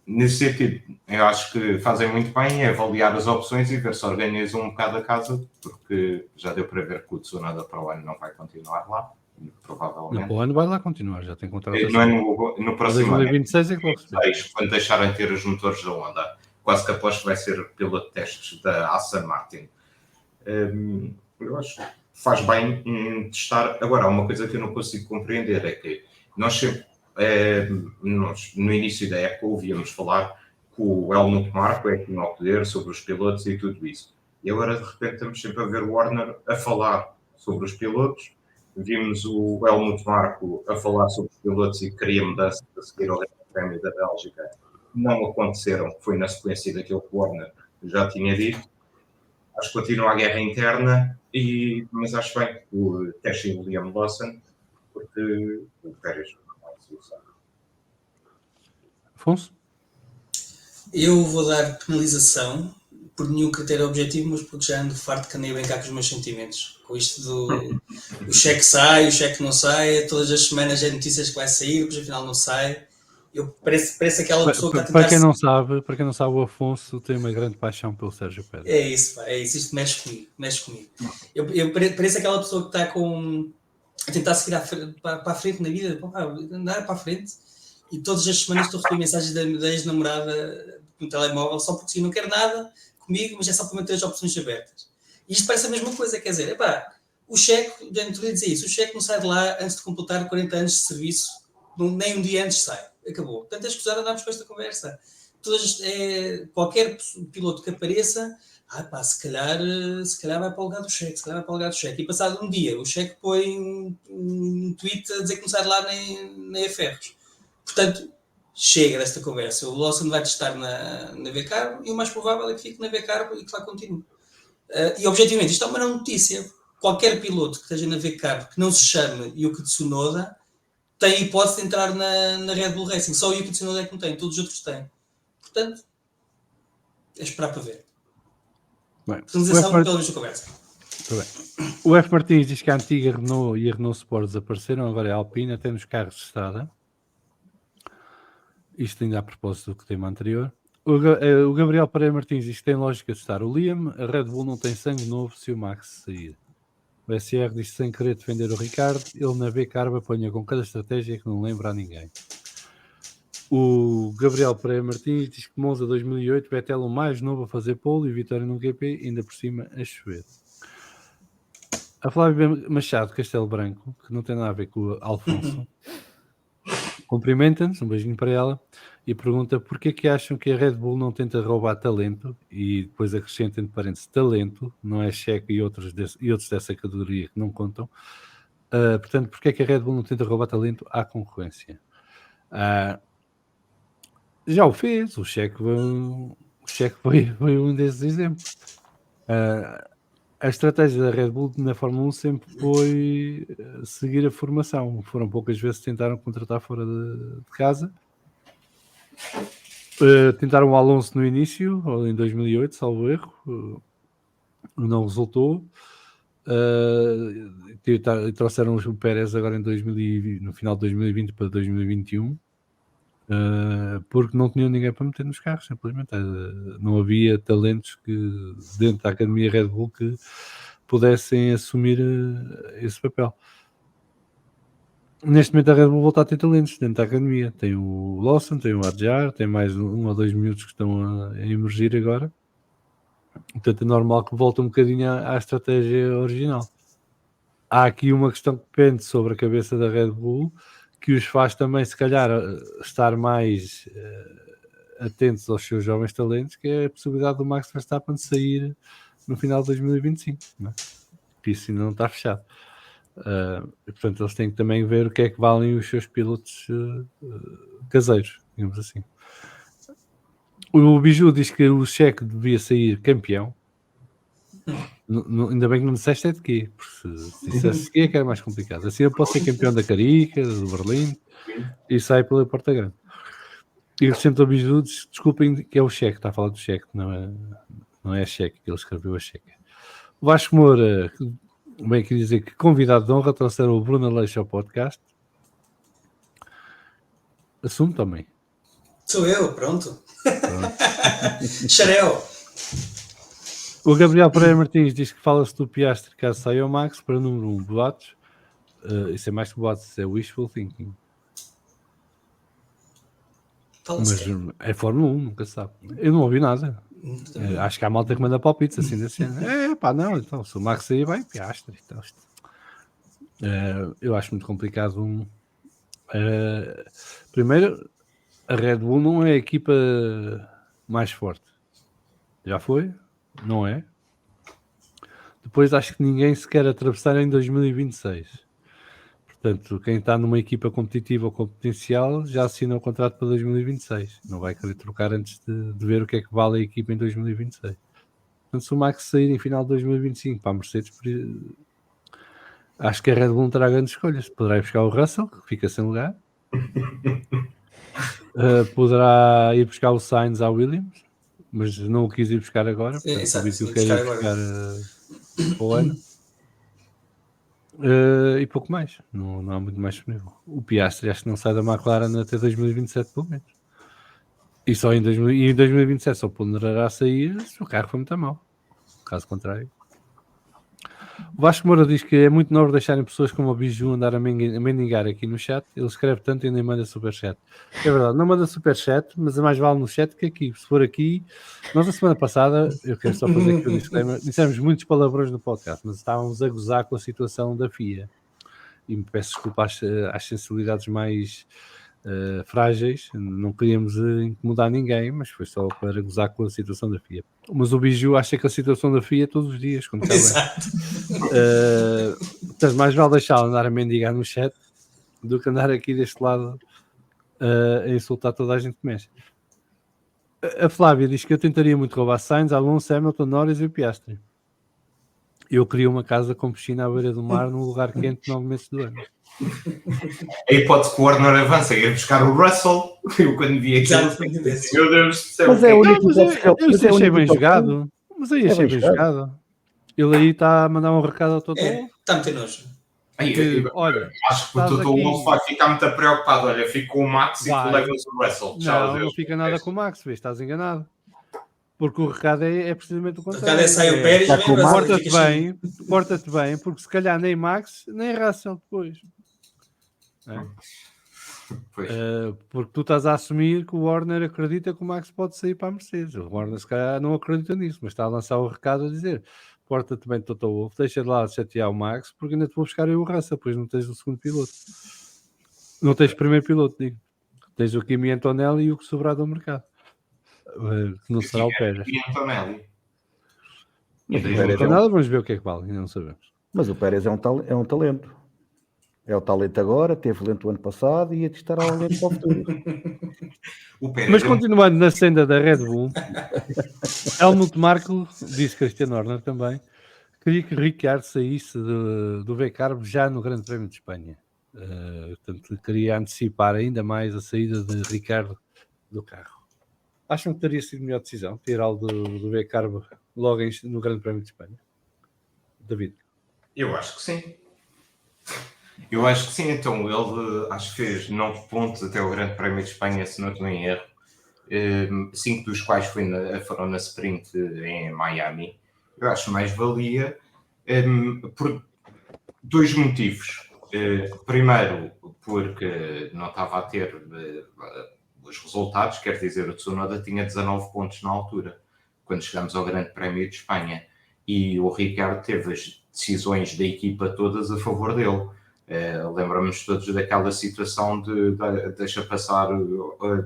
Nesse sentido, eu acho que fazem muito bem em avaliar as opções e ver se organizam um bocado a casa, porque já deu para ver que o Tsunoda para o ano não vai continuar lá, provavelmente. O ano vai lá continuar, já tem contrato. Não é no próximo ano. 2026 é que vão receber. Quando deixarem de ter os motores da Honda. Quase que aposto que vai ser piloto de testes da Aston Martin. Eu acho que faz bem em testar. Agora, há uma coisa que eu não consigo compreender, é que nós sempre, no início da época, ouvíamos falar o Helmut Marko é que tinha o poder sobre os pilotos e tudo isso. E agora, de repente, estamos sempre a ver o Horner a falar sobre os pilotos. Vimos o Helmut Marko a falar sobre os pilotos e queria mudança a seguir ao Grande Prémio da Bélgica. Não aconteceram, foi na sequência daquilo que o Horner já tinha dito. Acho que continua a guerra interna, mas acho bem que o testem o Liam Lawson, porque o Pérez não é solução. Afonso? Eu vou dar penalização por nenhum critério objetivo, mas porque já ando farto que andei a brincar com os meus sentimentos. Com isto do o cheque sai, o cheque não sai, todas as semanas é notícias que vai sair, depois afinal não sai. Parece aquela pessoa que está a tentar... Para quem não sabe, o Afonso tem uma grande paixão pelo Sérgio Pérez. É isso, pá, é isso, isto mexe comigo. Eu pareço aquela pessoa que está a tentar seguir para a frente na vida, andar para a frente, e todas as semanas estou a receber mensagens da ex-namorada no telemóvel, só porque sim, não quer nada comigo, mas é só para manter as opções abertas. E isto parece a mesma coisa, quer dizer, o cheque, já não dizer isso, o cheque não sai de lá antes de completar 40 anos de serviço, nem um dia antes sai, acabou. Portanto, é escusado andarmos com esta conversa. Qualquer piloto que apareça, se calhar vai para o lugar do cheque, e passado um dia o cheque põe um tweet a dizer que não sai de lá nem a ferros. Portanto, chega desta conversa. O Lawson vai testar na V-Carbo e o mais provável é que fique na V-Carbo e que lá continue. E objetivamente, isto é uma não notícia. Qualquer piloto que esteja na V-Carbo que não se chame Yuki Tsunoda tem hipótese de entrar na Red Bull Racing. Só o Yuki Tsunoda é que não tem, todos os outros têm. Portanto, é esperar para ver. Penalização pela mesma conversa. O F. Martins diz que a antiga Renault e a Renault Sport desapareceram, agora é a Alpine, até nos carros de estrada. Isto ainda a propósito do tema anterior. O Gabriel Pereira Martins diz que tem lógica de estar o Liam. A Red Bull não tem sangue novo se o Max sair. O SR diz que sem querer defender o Ricardo, ele na V-Carb apanha com cada estratégia que não lembra a ninguém. O Gabriel Pereira Martins diz que Monza 2008, Vettel o mais novo a fazer pole e vitória no GP, ainda por cima a chover. A Flávia Machado Castelo Branco, que não tem nada a ver com o Alfonso, cumprimenta-nos, um beijinho para ela, e pergunta porquê que acham que a Red Bull não tenta roubar talento, e depois acrescenta entre parênteses talento, não é cheque e outros dessa categoria que não contam. Portanto, porquê que a Red Bull não tenta roubar talento à concorrência? Já o fez, o cheque foi um desses exemplos. A estratégia da Red Bull na Fórmula 1 sempre foi seguir a formação. Foram poucas vezes que tentaram contratar fora de casa. Tentaram o Alonso no início, em 2008, salvo erro. Não resultou. Trouxeram o Pérez agora no final de 2020 para 2021. Porque não tinham ninguém para meter nos carros, simplesmente não havia talentos que dentro da Academia Red Bull que pudessem assumir esse papel. Neste momento a Red Bull volta a ter talentos dentro da Academia, tem o Lawson, tem o Adjar, tem mais 1 ou 2 minutos que estão a emergir agora, portanto é normal que volte um bocadinho à estratégia original. Há aqui uma questão que pende sobre a cabeça da Red Bull, que os faz também, se calhar, estar mais atentos aos seus jovens talentos, que é a possibilidade do Max Verstappen sair no final de 2025, não é? Que isso ainda não está fechado. E, portanto, eles têm que também ver o que é que valem os seus pilotos caseiros, digamos assim. O Biju diz que o Checo devia sair campeão. Ainda bem que não disseste de quê, porque se dissesse que é que era mais complicado. Assim eu posso ser campeão da Carica, do Berlim e sair pela Porta Grande. E acrescento ao Biju, desculpem, que é o Cheque, está a falar do Cheque, não é a Cheque que ele escreveu a Cheque. O Vasco Moura, bem, queria dizer que convidado de honra, trouxeram o Bruno Aleixo ao podcast. Assumo também. Sou eu, pronto. Xarel. O Gabriel Pereira Martins diz que fala-se do Piastri caso saia ao Max para número 1, boatos. Isso é mais que boatos, isso é wishful thinking. Mas é Fórmula 1, nunca se sabe. Eu não ouvi nada. Acho que há malta que manda palpites assim da cena. Não, então se o Max sair, vai Piastri. Então, eu acho muito complicado. Primeiro, a Red Bull não é a equipa mais forte. Já foi? Não é? Depois acho que ninguém se quer atravessar em 2026. Portanto, quem está numa equipa competitiva ou com potencial já assina o contrato para 2026. Não vai querer trocar antes de ver o que é que vale a equipa em 2026. Portanto, se o Max sair em final de 2025 para a Mercedes, acho que a Red Bull não terá grandes escolhas. Poderá ir buscar o Russell, que fica sem lugar. Poderá ir buscar o Sainz à Williams, mas não o quis ir buscar agora. Portanto, Exato, duvido que o sim, queira ir buscar buscar para o ano. E pouco mais, não há muito mais disponível. O Piastri acho que não sai da McLaren até 2027 pelo menos. E só em 2027 só ponderará sair se o carro foi muito mal. Caso contrário. O Vasco Moura diz que é muito nobre deixarem pessoas como o Biju andar a mendigar aqui no chat. Ele escreve tanto e nem manda superchat. É verdade, não manda superchat, mas é mais vale no chat que aqui. Se for aqui, nós a semana passada, eu quero só fazer aqui um disclaimer, dissemos muitos palavrões no podcast, mas estávamos a gozar com a situação da FIA. E me peço desculpa às sensibilidades mais frágeis, não queríamos incomodar ninguém, mas foi só para gozar com a situação da FIA. Mas o Biju acha que a situação da FIA todos os dias, quando Exato. portanto, mais vale deixá-lo andar a mendigar no chat do que andar aqui deste lado a insultar toda a gente que mexe. A Flávia diz que eu tentaria muito roubar Sainz, Alonso, Hamilton, Norris e o Piastri. Eu queria uma casa com piscina à beira do mar num lugar quente 9 meses do ano. A hipótese que o Warner avança é ir buscar o Russell. Eu quando vi aquilo, meu Deus do céu. Mas é o único Eu achei bem jogado. Mas aí achei bem jogado. Ele aí está a mandar um recado ao Toto. Está a meter nojo. Olha, acho que o Toto Wolff vai ficar muito preocupado. Olha, fica com o Max e tu levas o Russell. Não fica nada com o Max, vês, estás enganado. Porque o recado é precisamente o contrário. O recado é sai o Pérez, porta-te bem, porque se calhar nem Max, nem Russell depois. Porque tu estás a assumir que o Warner acredita que o Max pode sair para a Mercedes. O Warner se calhar não acredita nisso, mas está a lançar o recado a dizer: porta-te bem, Toto Wolff, deixa de lá de chatear o Max, porque ainda te vou buscar eu o Russell, pois não tens o segundo piloto. Não tens o primeiro piloto, digo. Tens o Kimi Antonelli e o que sobrar do mercado. Que não será o Pérez. Vamos ver o que é que vale, ainda não sabemos. Mas o Pérez é um talento. É o talento agora, teve lento o ano passado e ia testar o lento para o futuro. Mas continuando na senda da Red Bull, Helmut Marko, disse Christian Horner também, queria que Ricciardo saísse do V-Carb já no Grande Prémio de Espanha. Portanto, queria antecipar ainda mais a saída de Ricciardo do carro. Acham que teria sido a melhor decisão tirá-lo do V-Carb logo no Grande Prémio de Espanha? David? Eu acho que sim. Então ele acho que fez 9 pontos até o Grande Prémio de Espanha, se não estou em erro. 5 dos quais foram na sprint em Miami. Eu acho mais valia por 2 motivos. Primeiro, porque não estava a ter os resultados, quer dizer, o Tsunoda tinha 19 pontos na altura, quando chegamos ao Grande Prémio de Espanha. E o Ricciardo teve as decisões da equipa todas a favor dele. Lembramos todos daquela situação de deixar passar,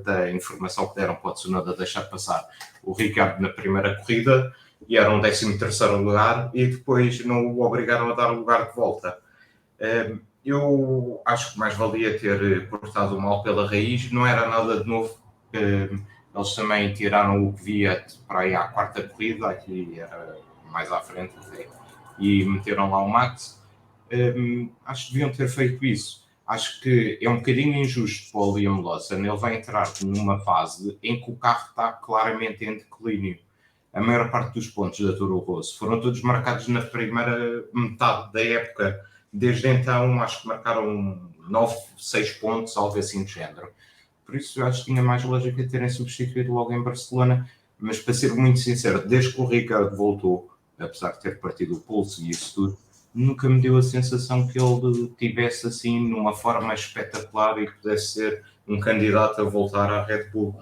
da informação que deram para o Tsunoda deixar passar o Ricciardo na primeira corrida e era um 13º lugar e depois não o obrigaram a dar o lugar de volta. Eu acho que mais valia ter cortado o mal pela raiz, não era nada de novo. Eles também tiraram o Kvyat para aí à 4ª corrida, aqui era mais à frente, e meteram lá o Max. Acho que deviam ter feito isso. Acho que é um bocadinho injusto para o Liam Lawson. Ele vai entrar numa fase em que o carro está claramente em declínio. A maior parte dos pontos da Toro Rosso foram todos marcados na primeira metade da época. Desde então, acho que marcaram 6 pontos, algo assim de género. Por isso, eu acho que tinha mais lógica terem substituído logo em Barcelona. Mas, para ser muito sincero, desde que o Ricciardo voltou, apesar de ter partido o pulso e isso tudo, nunca me deu a sensação que ele tivesse assim numa forma espetacular e pudesse ser um candidato a voltar à Red Bull.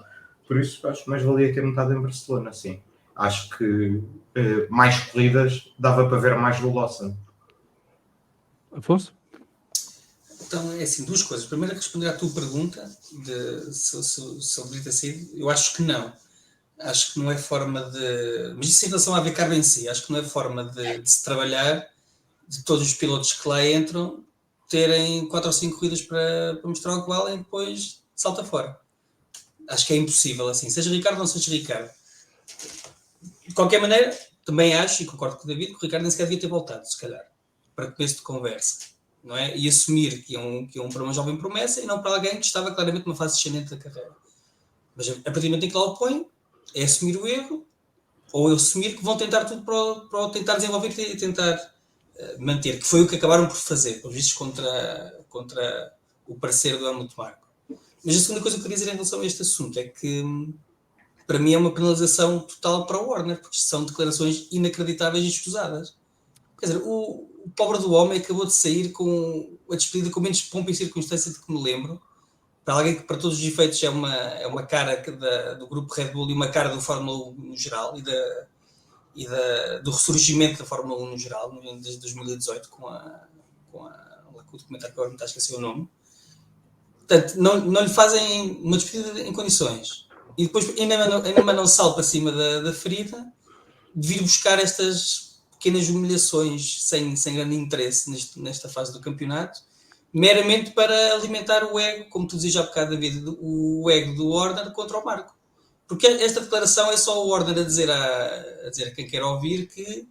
Por isso, acho que mais valia ter metade em Barcelona, sim. Acho que mais corridas dava para ver mais do Lawson. Afonso? Então, é assim, 2 coisas. Primeiro, responder à tua pergunta de se ele devia ter saído. Eu acho que não. Acho que não é forma de... Mas isso em relação à Vicardo em si, acho que não é forma de se trabalhar, de todos os pilotos que lá entram terem 4 ou 5 corridas para mostrar o que valem e depois salta fora. Acho que é impossível assim. Seja Ricardo ou não seja Ricardo. De qualquer maneira, também acho, e concordo com o David, que o Ricardo nem sequer devia ter voltado, se calhar, para começo de conversa. Não é? E assumir que é para uma jovem promessa e não para alguém que estava claramente numa fase descendente da carreira. Mas a partir do momento em que lá o põe, é assumir o erro, ou assumir que vão tentar tudo para o tentar desenvolver e tentar manter, que foi o que acabaram por fazer, pelos vistos, contra o parceiro do Helmut Marko. Mas a segunda coisa que eu queria dizer em relação a este assunto é que, para mim, é uma penalização total para o Horner, porque são declarações inacreditáveis e escusadas. Quer dizer, o pobre do homem acabou de sair com a despedida com menos pompa e circunstância de que me lembro, para alguém que, para todos os efeitos, é uma cara do grupo Red Bull e uma cara do Fórmula 1 no geral do ressurgimento da Fórmula 1 no geral, desde 2018, com o documentário que agora me está a esquecer o nome. Portanto, não lhe fazem uma despedida em condições. E depois ainda não sal para cima da ferida de vir buscar estas pequenas humilhações sem grande interesse nesta fase do campeonato, meramente para alimentar o ego, como tu dizias há bocado, David, o ego do Horner contra o Marko. Porque esta declaração é só o Horner a dizer a quem quer ouvir que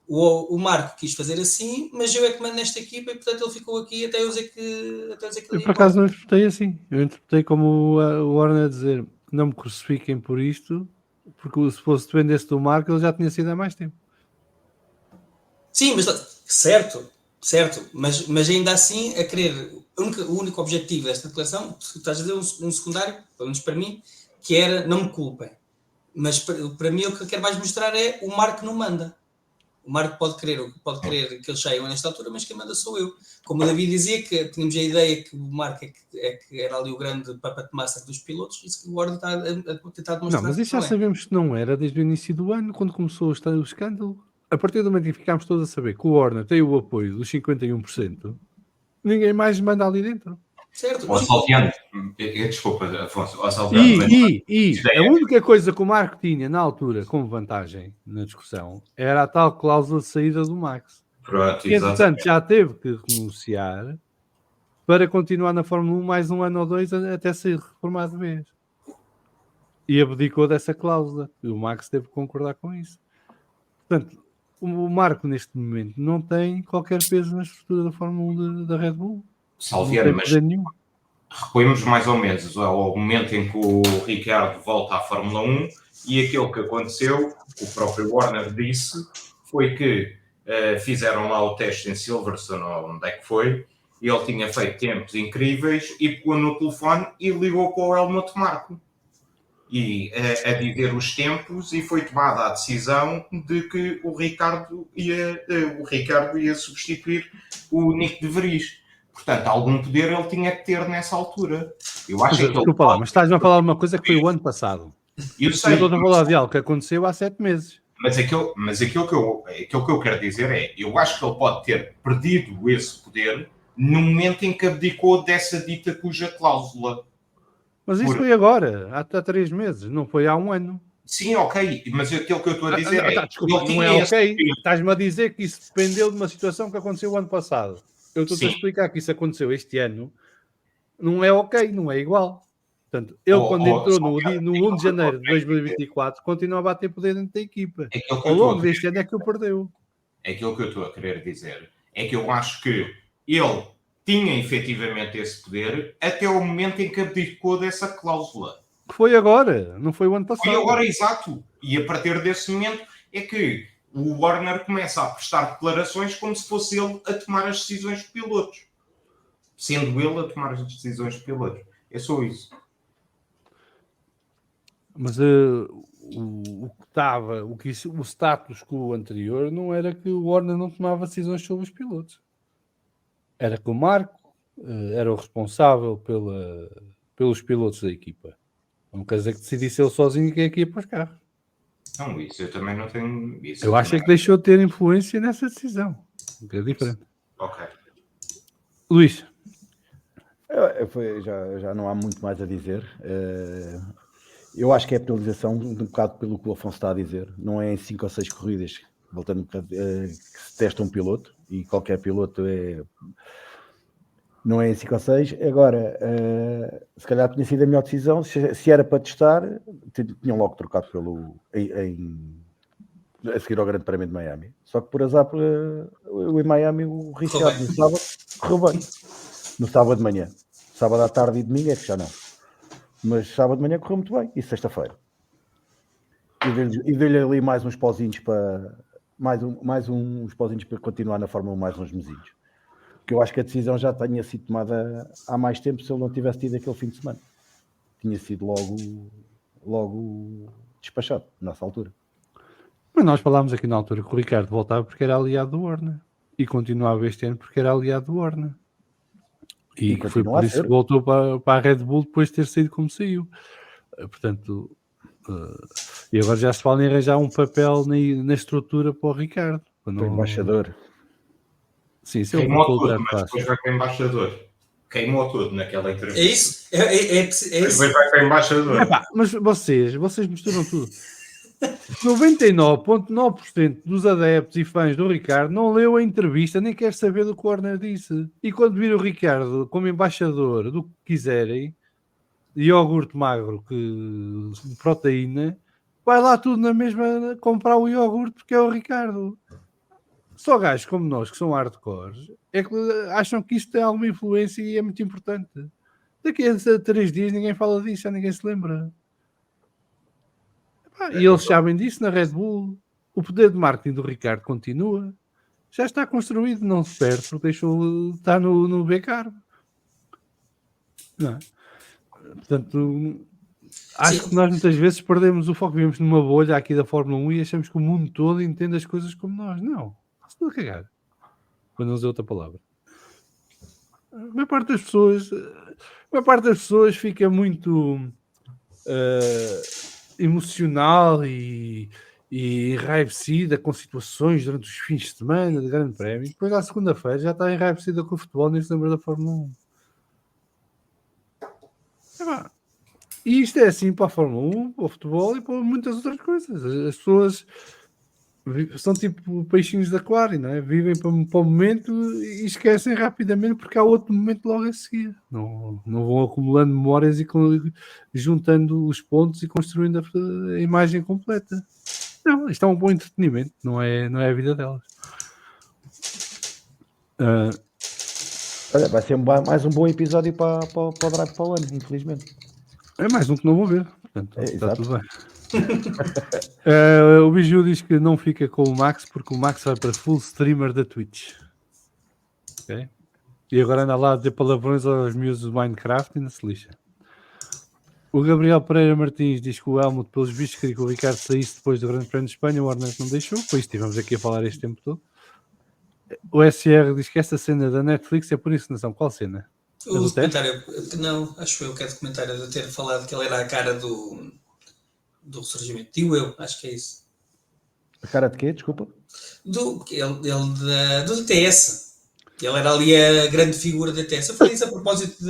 o Marko quis fazer assim, mas eu é que mando nesta equipa e portanto ele ficou aqui até eu dizer que Eu por acaso não interpretei assim. Eu interpretei como o Horner a dizer: não me crucifiquem por isto, porque se fosse dependesse do Marko, ele já tinha sido há mais tempo. Sim, mas certo, mas ainda assim a querer, o único objetivo desta declaração, tu estás a dizer um secundário, pelo menos para mim, que era não me culpem. Mas para mim o que eu quero mais mostrar é o Marko não manda. O Marko pode querer que eles saiam nesta altura, mas quem manda sou eu. Como o David dizia, que tínhamos a ideia que o Marko é que era ali o grande puppet master dos pilotos, isso que o Horner está a tentar demonstrar. Não, mas isso já sabemos que não era desde o início do ano, quando começou o escândalo. A partir do momento em que ficámos todos a saber que o Horner tem o apoio dos 51%, ninguém mais manda ali dentro. Certo. Ó Salviano, desculpa, Afonso. E a única coisa que o Marko tinha na altura como vantagem na discussão era a tal cláusula de saída do Max. Pronto, que, entretanto, já teve que renunciar para continuar na Fórmula 1 mais um ano ou dois até ser reformado de vez. E abdicou dessa cláusula. E o Max teve que concordar com isso. Portanto, o Marko neste momento não tem qualquer peso na estrutura da Fórmula 1 da Red Bull. Salviano, mas recuemos mais ou menos ao momento em que o Ricciardo volta à Fórmula 1 e aquilo que aconteceu, o próprio Horner disse, foi que fizeram lá o teste em Silverstone, onde é que foi, e ele tinha feito tempos incríveis e pegou no telefone e ligou para o Helmut Marko. E a dizer os tempos, e foi tomada a decisão de que o Ricardo ia substituir o Nick de Vries. Portanto, algum poder ele tinha que ter nessa altura. Eu acho que desculpa lá, mas estás-me a falar de uma coisa que foi o ano passado. Eu sei. Eu estou a falar de algo que aconteceu há 7 meses. Mas aquilo que eu quero dizer é, eu acho que ele pode ter perdido esse poder no momento em que abdicou dessa dita cuja cláusula. Mas isso foi agora, há 3 meses, não foi há um ano. Sim, ok, mas aquilo que eu estou a dizer desculpa, não é ok. Estás-me a dizer que isso dependeu de uma situação que aconteceu o ano passado. Eu estou-te a explicar que isso aconteceu este ano. Não é ok, não é igual. Portanto, ele quando entrou no 1 de janeiro de 2024, continua a ter poder dentro da equipa. Ao longo deste ano é que o perdeu. Aquilo que eu estou a querer dizer é que eu acho que ele tinha efetivamente esse poder até o momento em que abdicou dessa cláusula. Foi agora, não foi o ano passado. Foi agora, exato. E a partir desse momento é que o Horner começa a prestar declarações como se fosse ele a tomar as decisões de pilotos. Sendo ele a tomar as decisões de pilotos. É só isso. Mas o que estava, o status quo anterior não era que o Horner não tomava decisões sobre os pilotos. Era que o Marko era o responsável pelos pilotos da equipa. Não quer dizer que decidisse ele sozinho quem é que ia para os carros. Não, isso eu também não tenho... Eu acho que deixou de ter influência nessa decisão. Que é diferente. Ok. Luís. Já não há muito mais a dizer. Eu acho que é a penalização, um bocado pelo que o Afonso está a dizer. Não é em 5 ou 6 corridas, voltando um bocado, que se testa um piloto, e qualquer piloto não é em 5 ou 6. Agora, se calhar tinha sido a melhor decisão. Se era para testar, tinham logo trocado a seguir ao Grande Prémio de Miami. Só que por azar, em Miami, o Richard no sábado correu bem. No sábado de manhã. Sábado à tarde e domingo é que já não. Mas sábado de manhã correu muito bem. E sexta-feira. E dei-lhe ali mais uns pauzinhos para... Mais uns pauzinhos para continuar na Fórmula 1 mais uns mesinhos. Porque eu acho que a decisão já tinha sido tomada há mais tempo se ele não tivesse tido aquele fim de semana. Tinha sido logo despachado, nessa altura. Mas nós falámos aqui na altura que o Ricardo voltava porque era aliado do Horner. E continuava este ano porque era aliado do Horner. E foi por isso que voltou para a Red Bull depois de ter saído como saiu. Portanto, e agora já se fala em arranjar um papel na estrutura para o Ricardo. Para o embaixador. Sim, se ele queimou voltou tudo, mas depois vai para o embaixador. Queimou tudo naquela entrevista. É isso? É isso? Depois vai para o embaixador. Mas vocês misturam tudo. 99,9% dos adeptos e fãs do Ricardo não leu a entrevista, nem quer saber do que o Horner disse. E quando vir o Ricardo como embaixador do que quiserem, iogurte magro, de proteína, vai lá tudo na mesma comprar o iogurte porque é o Ricardo. Só gajos como nós, que são hardcores, é que acham que isto tem alguma influência e é muito importante. Daqui a 3 dias ninguém fala disso, já ninguém se lembra. E eles sabem disso na Red Bull. O poder de marketing do Ricardo continua. Já está construído, não se perde, porque está no B-Carb. Não é? Portanto, acho que nós muitas vezes perdemos o foco. Vivemos numa bolha aqui da Fórmula 1 e achamos que o mundo todo entende as coisas como nós. Não. Está tudo a cagar. Quando não usei outra palavra. A maior parte das pessoas fica muito emocional e enraivecida com situações durante os fins de semana de grande prémio. Depois, à segunda-feira, já está enraivecida com o futebol, nem se lembra da Fórmula 1. E isto é assim para a Fórmula 1, para o futebol e para muitas outras coisas. As pessoas são tipo peixinhos de aquário, não é? Vivem para o momento e esquecem rapidamente porque há outro momento logo a seguir. Não vão acumulando memórias e juntando os pontos e construindo a imagem completa. Não, isto é um bom entretenimento, não é a vida delas. Olha, vai ser mais um bom episódio para o Drive para o ano, infelizmente. É mais um que não vou ver, portanto, está tudo bem. O Biju diz que não fica com o Max porque o Max vai para full streamer da Twitch. Okay? E agora anda lá a dizer palavrões aos miúdos do Minecraft e não se lixa. O Gabriel Pereira Martins diz que o Helmut, pelos bichos, queria que o Ricardo saísse depois do Grande Prémio de Espanha. O Horner não deixou, pois estivemos aqui a falar este tempo todo. O SR diz que essa cena da Netflix é por encenação. Qual cena? O documentário, não, acho eu que é documentário de ter falado que ele era a cara do ressurgimento. Digo eu, acho que é isso. A cara de quê? Desculpa. Do DTS. Ele era ali a grande figura da DTS. Eu falei isso a propósito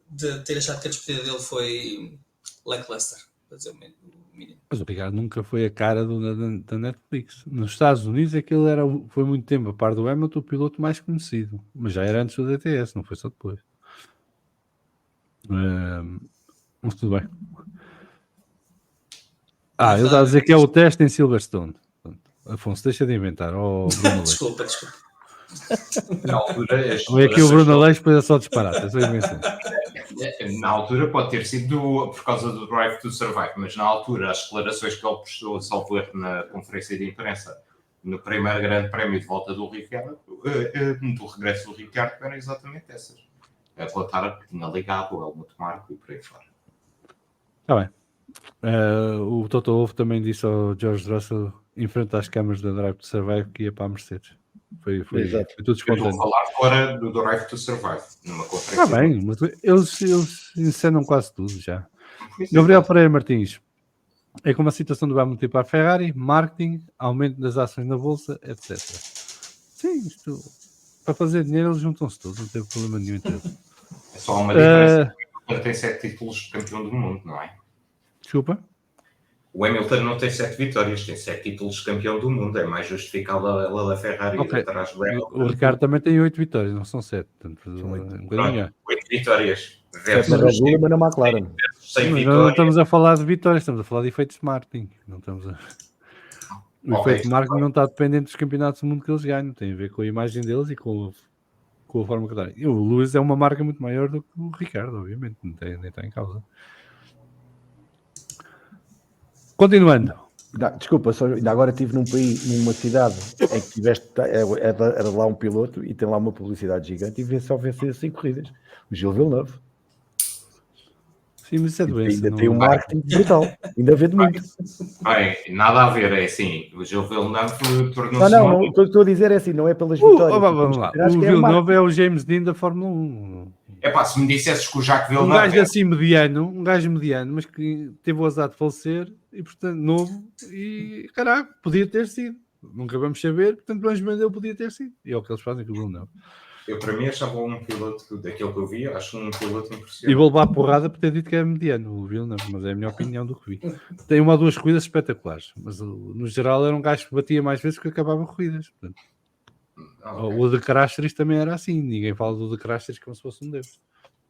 de ter achado que a despedida dele foi lackluster, para dizer o mínimo. Mas o Ricardo nunca foi a cara da Netflix. Nos Estados Unidos aquilo foi muito tempo, a par do Hamilton, o piloto mais conhecido. Mas já era antes do DTS, não foi só depois. Mas tudo bem. Ele está a dizer que é o teste em Silverstone. Afonso, deixa de inventar. Desculpa. Na altura, ou é que o Bruno Aleixo depois é só disparate. Na altura pode ter sido por causa do Drive to Survive, mas na altura as declarações que ele prestou, salvo erro, na conferência de imprensa no primeiro grande prémio de volta do Ricardo, do regresso do Ricardo, eram exatamente essas. A contar que tinha ligado o Helmut Marko e por aí fora. Está bem. O Toto Wolff também disse ao George Russell, em frente às câmaras da Drive to Survive, que ia para a Mercedes. Foi tudo espontâneo. Eu vou falar fora do Drive to Survive, numa conferência. Está bem, mas eles encenam quase tudo já. Gabriel Pereira Martins. É como a situação do Hamilton para a Ferrari, marketing, aumento das ações na bolsa, etc. Sim, isto para fazer dinheiro eles juntam-se todos, não tem problema nenhum entre eles. É só uma diferença. Ele tem 7 títulos de campeão do mundo, não é? Desculpa. O Hamilton não tem 7 vitórias, tem 7 títulos de campeão do mundo. É mais justificável ela da Ferrari Ok. atrás do Hamilton. O Ricardo também tem 8 vitórias, não são 7. Portanto, São 8. um bocadinho. 8 vitórias. Certo na Red Bull, mas na McLaren. 100 Mas não vitórias. estamos a falar de vitórias, estamos a falar de efeitos de marketing. Não estamos a... O Ok. efeito de marketing não está dependente dos campeonatos do mundo que eles ganham, tem a ver com a imagem deles e com a forma que dá. E o Lewis é uma marca muito maior do que o Ricardo, obviamente, nem está em causa. Continuando. Desculpa, ainda agora estive numa cidade em que era lá um piloto e tem lá uma publicidade gigante e só venceu 5 corridas. O Gilles Villeneuve. Sim, mas isso é doença. Ainda não... tem um marketing brutal. Ainda vende muito. Bem, nada a ver, é assim. O Gil Villeneuve tornou-se... Não, o que eu estou a dizer é assim, não é pelas vitórias. Vamos lá. O Villeneuve é o James Dean da Fórmula 1. Epá, se me dissesses que o Jacques Um Villeneuve... gajo assim um gajo mediano, mas que teve o azar de falecer e, portanto, novo. E, caraca, podia ter sido. Nunca vamos saber, portanto, vamos vender, podia ter sido. E é o que eles fazem com o Villeneuve. Eu, para mim, achava um piloto, daquele que eu vi, acho um piloto E impressionante. vou levar a porrada por ter dito que é mediano, o Villeneuve, mas é a minha opinião do que vi. Tem uma ou duas corridas espetaculares, mas no geral era um gajo que batia mais vezes que acabava corridas. Portanto, Okay. o de Crasters também era assim, ninguém fala do de Crasters como se fosse um deles.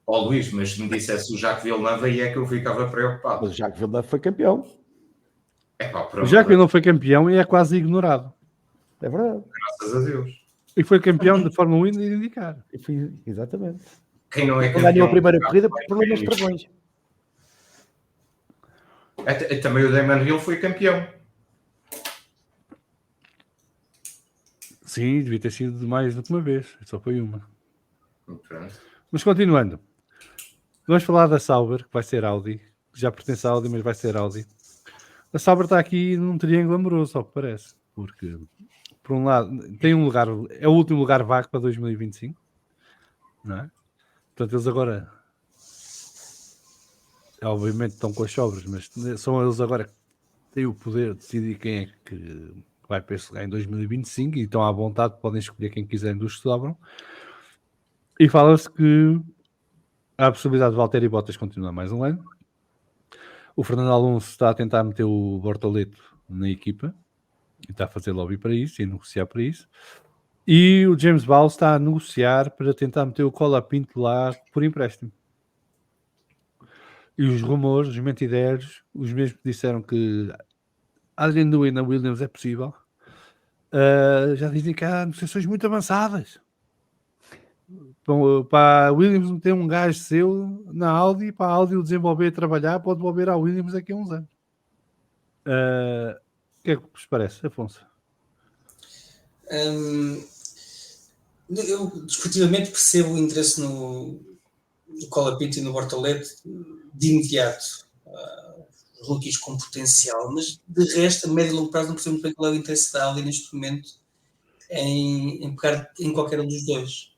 Ó Luís, mas se me dissesse o Jacques Villeneuve, aí é que eu ficava preocupado. Mas o Jacques Villeneuve foi campeão. Epá, O Jacques Villeneuve foi campeão e é quase ignorado. É verdade. graças a Deus. E foi campeão de Fórmula 1 e de IndyCar. Exatamente. Quem não é Ele campeão... ganhou a primeira corrida por problemas de travões. Também o Damon Hill foi campeão. Sim, devia ter sido mais do que uma vez, só foi uma. Pronto. Mas continuando, vamos falar da Sauber, que vai ser Audi, que já pertence à Audi, mas vai ser Audi. A Sauber está aqui num triângulo amoroso, ao que parece, porque, por um lado, tem um lugar, é o último lugar vago para 2025, não é? Portanto, eles agora, obviamente, estão com as sobras, mas são eles agora que têm o poder de decidir quem é que vai para esse lugar em 2025 e estão à vontade, podem escolher quem quiserem dos que sobram. E fala-se que há a possibilidade de Valtteri Bottas continuar mais um ano. O Fernando Alonso está a tentar meter o Bortoleto na equipa e está a fazer lobby para isso e a negociar para isso. E o James Vowles está a negociar para tentar meter o Colapinto lá por empréstimo. E os rumores, os mentideiros, os mesmos que disseram que Adrian Newey na Williams é possível, já dizem que há negociações muito avançadas. Para a Williams meter um gajo seu na Audi, para a Audi o desenvolver e trabalhar, pode devolver à Williams daqui a uns anos. O que é que vos parece, Afonso? Eu discutivamente percebo o interesse no Colapinto e no Bortoleto de imediato. Rookies com potencial, mas de resto, a médio e longo prazo, não percebo muito bem qual é o interesse da Audi neste momento em pegar em qualquer um dos dois.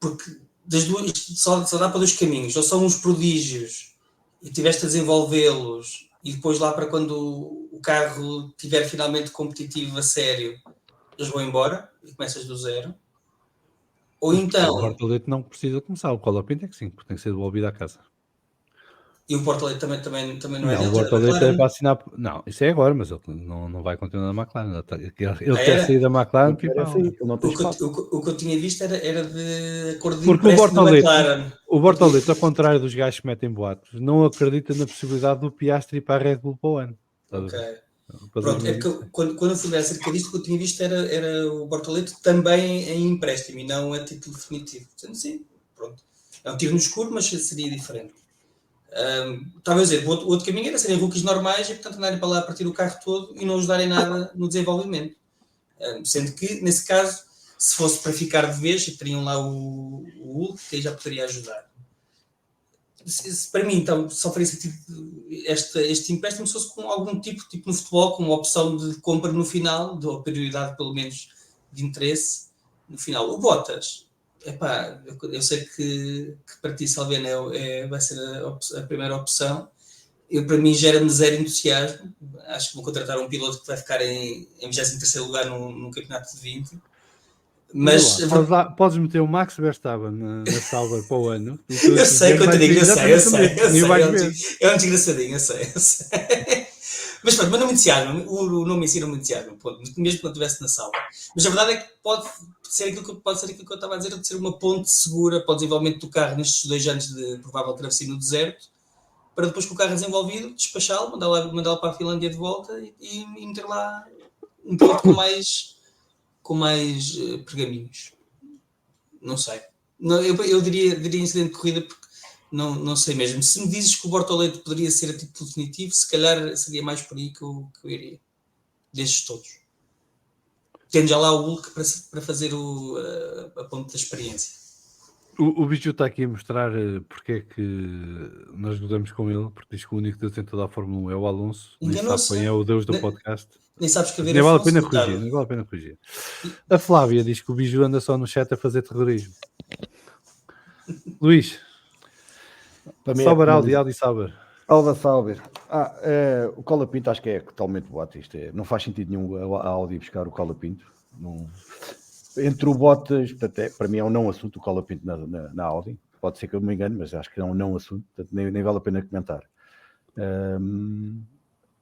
Porque das duas, só dá para dois caminhos. Ou são uns prodígios e tiveste a desenvolvê-los e depois lá para quando o carro estiver finalmente competitivo a sério, eles vão embora e começas do zero. Ou então... O Bortoleto não precisa começar, o Colapinto é que sim, porque tem que ser devolvido à casa. E o Bortoleto também não é Não, dele. o Bortoleto é para assinar... Não, isso é agora, mas ele não vai continuar na McLaren. Ele quer sair da McLaren. O que eu tinha visto era de acordo de porque empréstimo da McLaren. O Bortoleto, ao contrário dos gajos que metem boatos, não acredita na possibilidade do Piastri ir para a Red Bull para o ano. Ok. Pronto, é que quando eu fui ver acerca disto, o que eu tinha visto era o Bortoleto também em empréstimo e não a título definitivo. Portanto, sim, pronto. É um tiro no escuro, mas seria diferente. Estava a dizer, o outro caminho era serem rookies normais e, portanto, andarem para lá a partir o carro todo e não ajudarem nada no desenvolvimento. Sendo que, nesse caso, se fosse para ficar de vez, teriam lá o Hulk, que aí já poderia ajudar. Para mim, então, só faria sentido este empréstimo se fosse com algum tipo no futebol, com uma opção de compra no final, ou prioridade, pelo menos, de interesse no final. O Bottas... Epá, eu sei que para ti, Salviano, vai ser a primeira opção. Para mim, gera-me zero entusiasmo. Acho que vou contratar um piloto que vai ficar em 23º lugar num campeonato de 20. Mas Podes meter o Max Verstappen na Sauber para o ano. eu sei quanto digo, eu sei. É um desgraçadinho, eu sei. Mas pronto, mas não me entusiasma. O nome em si não me entusiasma, mesmo quando estivesse na sala. Mas a verdade é que pode ser aquilo que eu estava a dizer, de ser uma ponte segura para o desenvolvimento do carro nestes 2 anos de provável travessia no deserto, para depois com o carro desenvolvido, despachá-lo, mandá-lo para a Finlândia de volta e meter lá um piloto com mais pergaminhos. Não sei. Não, eu diria incidente de corrida porque não sei mesmo. Se me dizes que o Bortoleto poderia ser a título definitivo, se calhar seria mais por aí que eu iria. Destes todos. Tendo já lá o Hulk para fazer a ponte da experiência. O Biju está aqui a mostrar porque é que nós jogamos com ele, porque diz que o único Deus em toda a Fórmula 1 é o Alonso. Nem sabe quem é o Deus do podcast. Nem sabes que nem vale a pena corrigir. A Flávia diz que o Biju anda só no chat a fazer terrorismo. Luís, Sauber Audi Sauber. Sauber. O Colapinto acho que é totalmente boato. Não faz sentido nenhum a Audi buscar o Colapinto. Não. Entre o Bottas, para mim é um não assunto o Colapinto na Audi. Pode ser que eu me engane, mas acho que é um não assunto. Portanto, nem vale a pena comentar.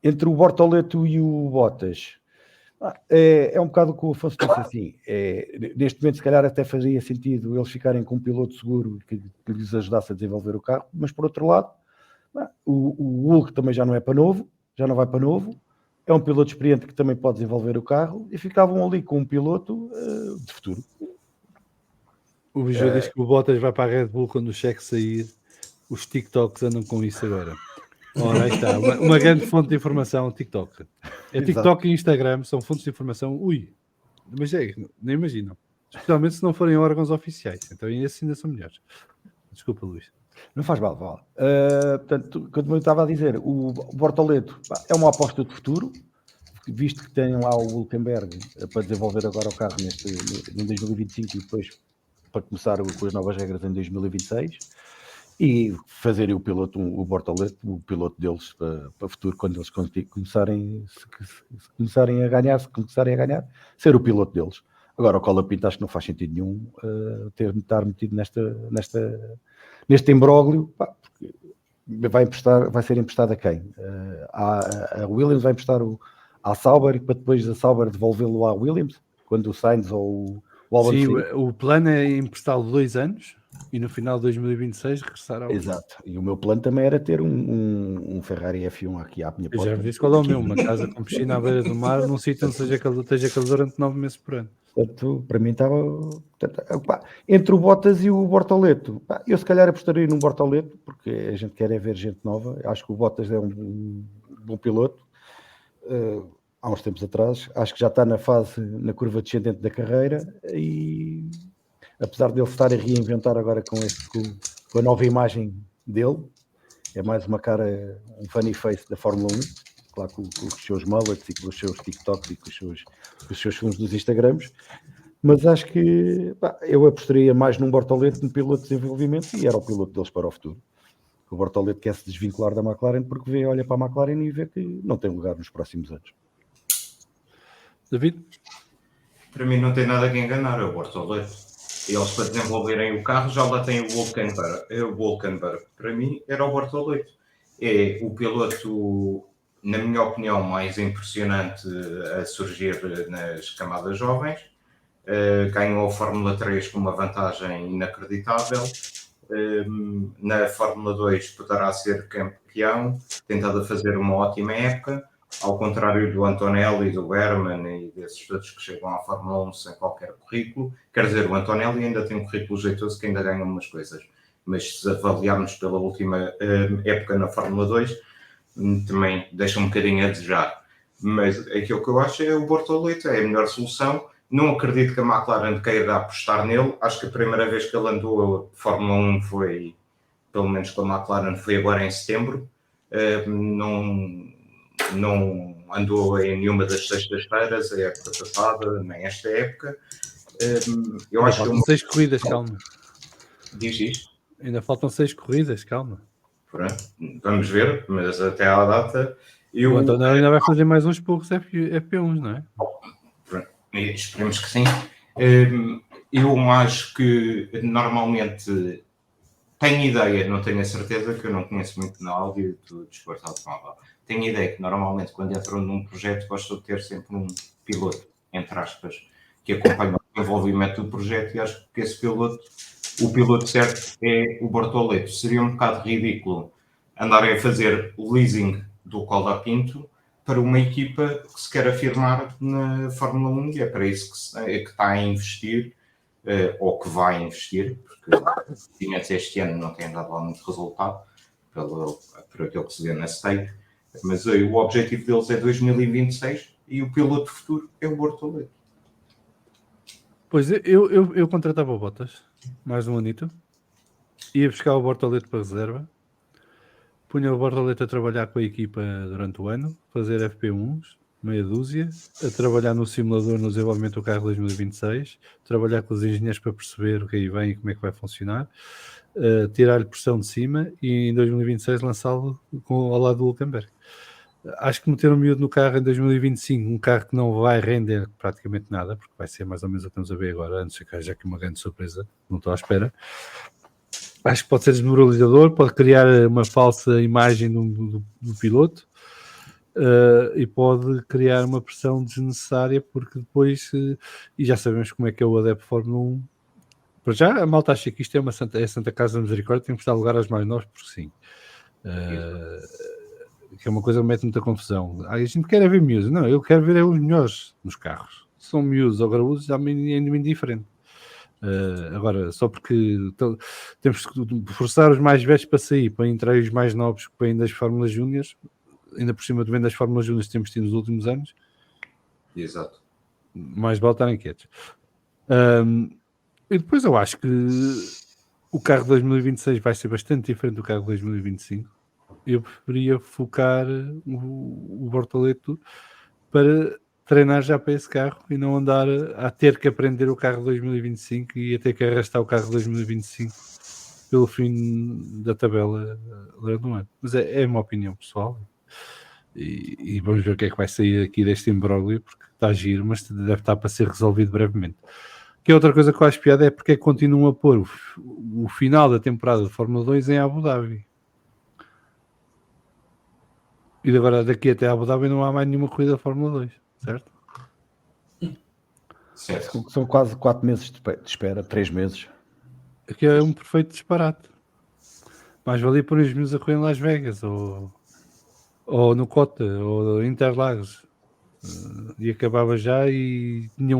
Entre o Bortoleto e o Bottas, é um bocado o que o Afonso disse assim. Neste momento, se calhar, até faria sentido eles ficarem com um piloto seguro que lhes ajudasse a desenvolver o carro, mas por outro lado, o Hulk também já não vai para novo. É um piloto experiente que também pode desenvolver o carro e ficavam ali com um piloto de futuro. O Biju diz que o Bottas vai para a Red Bull quando o cheque sair. Os TikToks andam com isso agora. Ora, aí está, uma grande fonte de informação, TikTok. TikTok e Instagram são fontes de informação, mas nem imaginam. Especialmente se não forem órgãos oficiais. Então esses ainda são melhores. Desculpa, Luís. Não faz mal, vale. Portanto, como eu estava a dizer, o Bortoleto é uma aposta de futuro, visto que tem lá o Hülkenberg para desenvolver agora o carro em 2025 e depois para começar com as novas regras em 2026. E fazerem o Bortoleto, o piloto deles para o futuro, quando eles começarem a ganhar, ser o piloto deles. Agora o Colapinto acho que não faz sentido nenhum estar metido neste imbróglio, porque vai ser emprestado a quem? A Williams vai emprestar à Sauber para depois a Sauber devolvê-lo à Williams, quando o Sainz ou o Albon. Sim, o plano é emprestá-lo 2 anos e no final de 2026 regressar ao... Exato, e o meu plano também era ter um Ferrari F1 aqui à minha porta. Eu já disse qual é o meu, uma casa com piscina à beira do mar, num sítio onde esteja calor durante 9 meses por ano. Portanto, para mim estava... Entre o Bottas e o Bortoleto, eu se calhar apostaria num Bortoleto, porque a gente quer ver gente nova. Acho que o Bottas é um bom piloto. Há uns tempos atrás, acho que já está na curva descendente da carreira e apesar de ele estar a reinventar agora com a nova imagem dele, é mais uma cara, um funny face da Fórmula 1, claro, com os seus mullets e com os seus TikToks e com os seus filmes dos Instagrams, mas acho que eu apostaria mais num Bortoleto, num piloto de desenvolvimento, e era o piloto deles para o futuro. O Bortoleto quer se desvincular da McLaren porque olha para a McLaren e vê que não tem lugar nos próximos anos. David? Para mim não tem nada que enganar, é o Bortoleto. Eles, para desenvolverem o carro, já lá têm o Hülkenberg. Para mim, era o Bortoleto. É o piloto, na minha opinião, mais impressionante a surgir nas camadas jovens. Ganhou a Fórmula 3 com uma vantagem inacreditável. Na Fórmula 2 poderá ser campeão, tentado a fazer uma ótima época. Ao contrário do Antonelli, do Herman e desses todos que chegam à Fórmula 1 sem qualquer currículo. Quer dizer, o Antonelli ainda tem um currículo jeitoso que ainda ganha umas coisas. Mas se avaliarmos pela última época na Fórmula 2, também deixa um bocadinho a desejar. Mas aquilo que eu acho é o Bortoleto, é a melhor solução. Não acredito que a McLaren queira apostar nele. Acho que a primeira vez que ele andou a Fórmula 1 foi, pelo menos com a McLaren, foi agora em setembro. Não andou em nenhuma das sextas-feiras, a época passada, nem esta época. Eu acho faltam 6 corridas, calma. Diz isto? Ainda faltam 6 corridas, calma. Pronto, vamos ver, mas até à data... O Antonelli ainda vai fazer mais uns poucos FP1s, não é? Pronto, esperemos que sim. Eu acho que normalmente tenho ideia, não tenho a certeza, que eu não conheço muito na áudio do desporto automóvel. Tenho ideia que normalmente quando entram num projeto gostam de ter sempre um piloto, entre aspas, que acompanha o desenvolvimento do projeto, e acho que esse piloto, o piloto certo é o Bortoleto. Seria um bocado ridículo andarem a fazer o leasing do Colapinto para uma equipa que se quer afirmar na Fórmula 1, e é para isso que está a investir, ou que vai investir, porque os investimentos este ano não têm dado lá muito resultado, por aquilo que se vê na stake, mas o objetivo deles é 2026 e o piloto futuro é o Bortoleto. Pois eu contratava o Bottas, mais um anito, ia buscar o Bortoleto para reserva, punha o Bortoleto a trabalhar com a equipa durante o ano, fazer FP1s, meia dúzia, a trabalhar no simulador no desenvolvimento do carro 2026, trabalhar com os engenheiros para perceber o que aí vem e como é que vai funcionar, tirar-lhe pressão de cima e em 2026 lançá-lo ao lado do Hülkenberg. Acho que meter um miúdo no carro em 2025, um carro que não vai render praticamente nada, porque vai ser mais ou menos o que estamos a ver agora, antes de que haja aqui uma grande surpresa, não estou à espera. Acho que pode ser desmoralizador, pode criar uma falsa imagem do piloto, e pode criar uma pressão desnecessária, porque depois, e já sabemos como é que é o adepto Fórmula 1, para já a malta acha que isto é uma Santa Casa da Misericórdia, tem que dar lugar aos mais novos, porque sim. Que é uma coisa que mete muita confusão. A gente quer ver miúdos. Não, eu quero ver os melhores nos carros. Se são miúdos ou graúdos, já me é indiferente. Agora, só porque temos que forçar os mais velhos para sair, para entrar os mais novos que vêm das Fórmulas Júniors, ainda por cima de vem das Fórmulas Júniors que temos tido nos últimos anos. Exato. Mais vale estarem quietos. E depois eu acho que o carro de 2026 vai ser bastante diferente do carro de 2025. Eu preferia focar o Bortoleto para treinar já para esse carro e não andar a ter que aprender o carro de 2025 e a ter que arrastar o carro de 2025 pelo fim da tabela durante um ano. Mas é uma opinião pessoal e vamos ver o que é que vai sair aqui deste imbróglio, porque está giro, mas deve estar para ser resolvido brevemente. Que é outra coisa que eu acho piada é porque é que continuam a pôr o final da temporada de Fórmula 2 em Abu Dhabi. E agora daqui até Abu Dhabi não há mais nenhuma corrida de Fórmula 2, certo? Certo. São quase 4 meses de espera, 3 meses. Aqui é um perfeito disparate. Mais valia pôr os meus a correr em Las Vegas, ou no Cota, ou Interlagos. E acabava já e tinha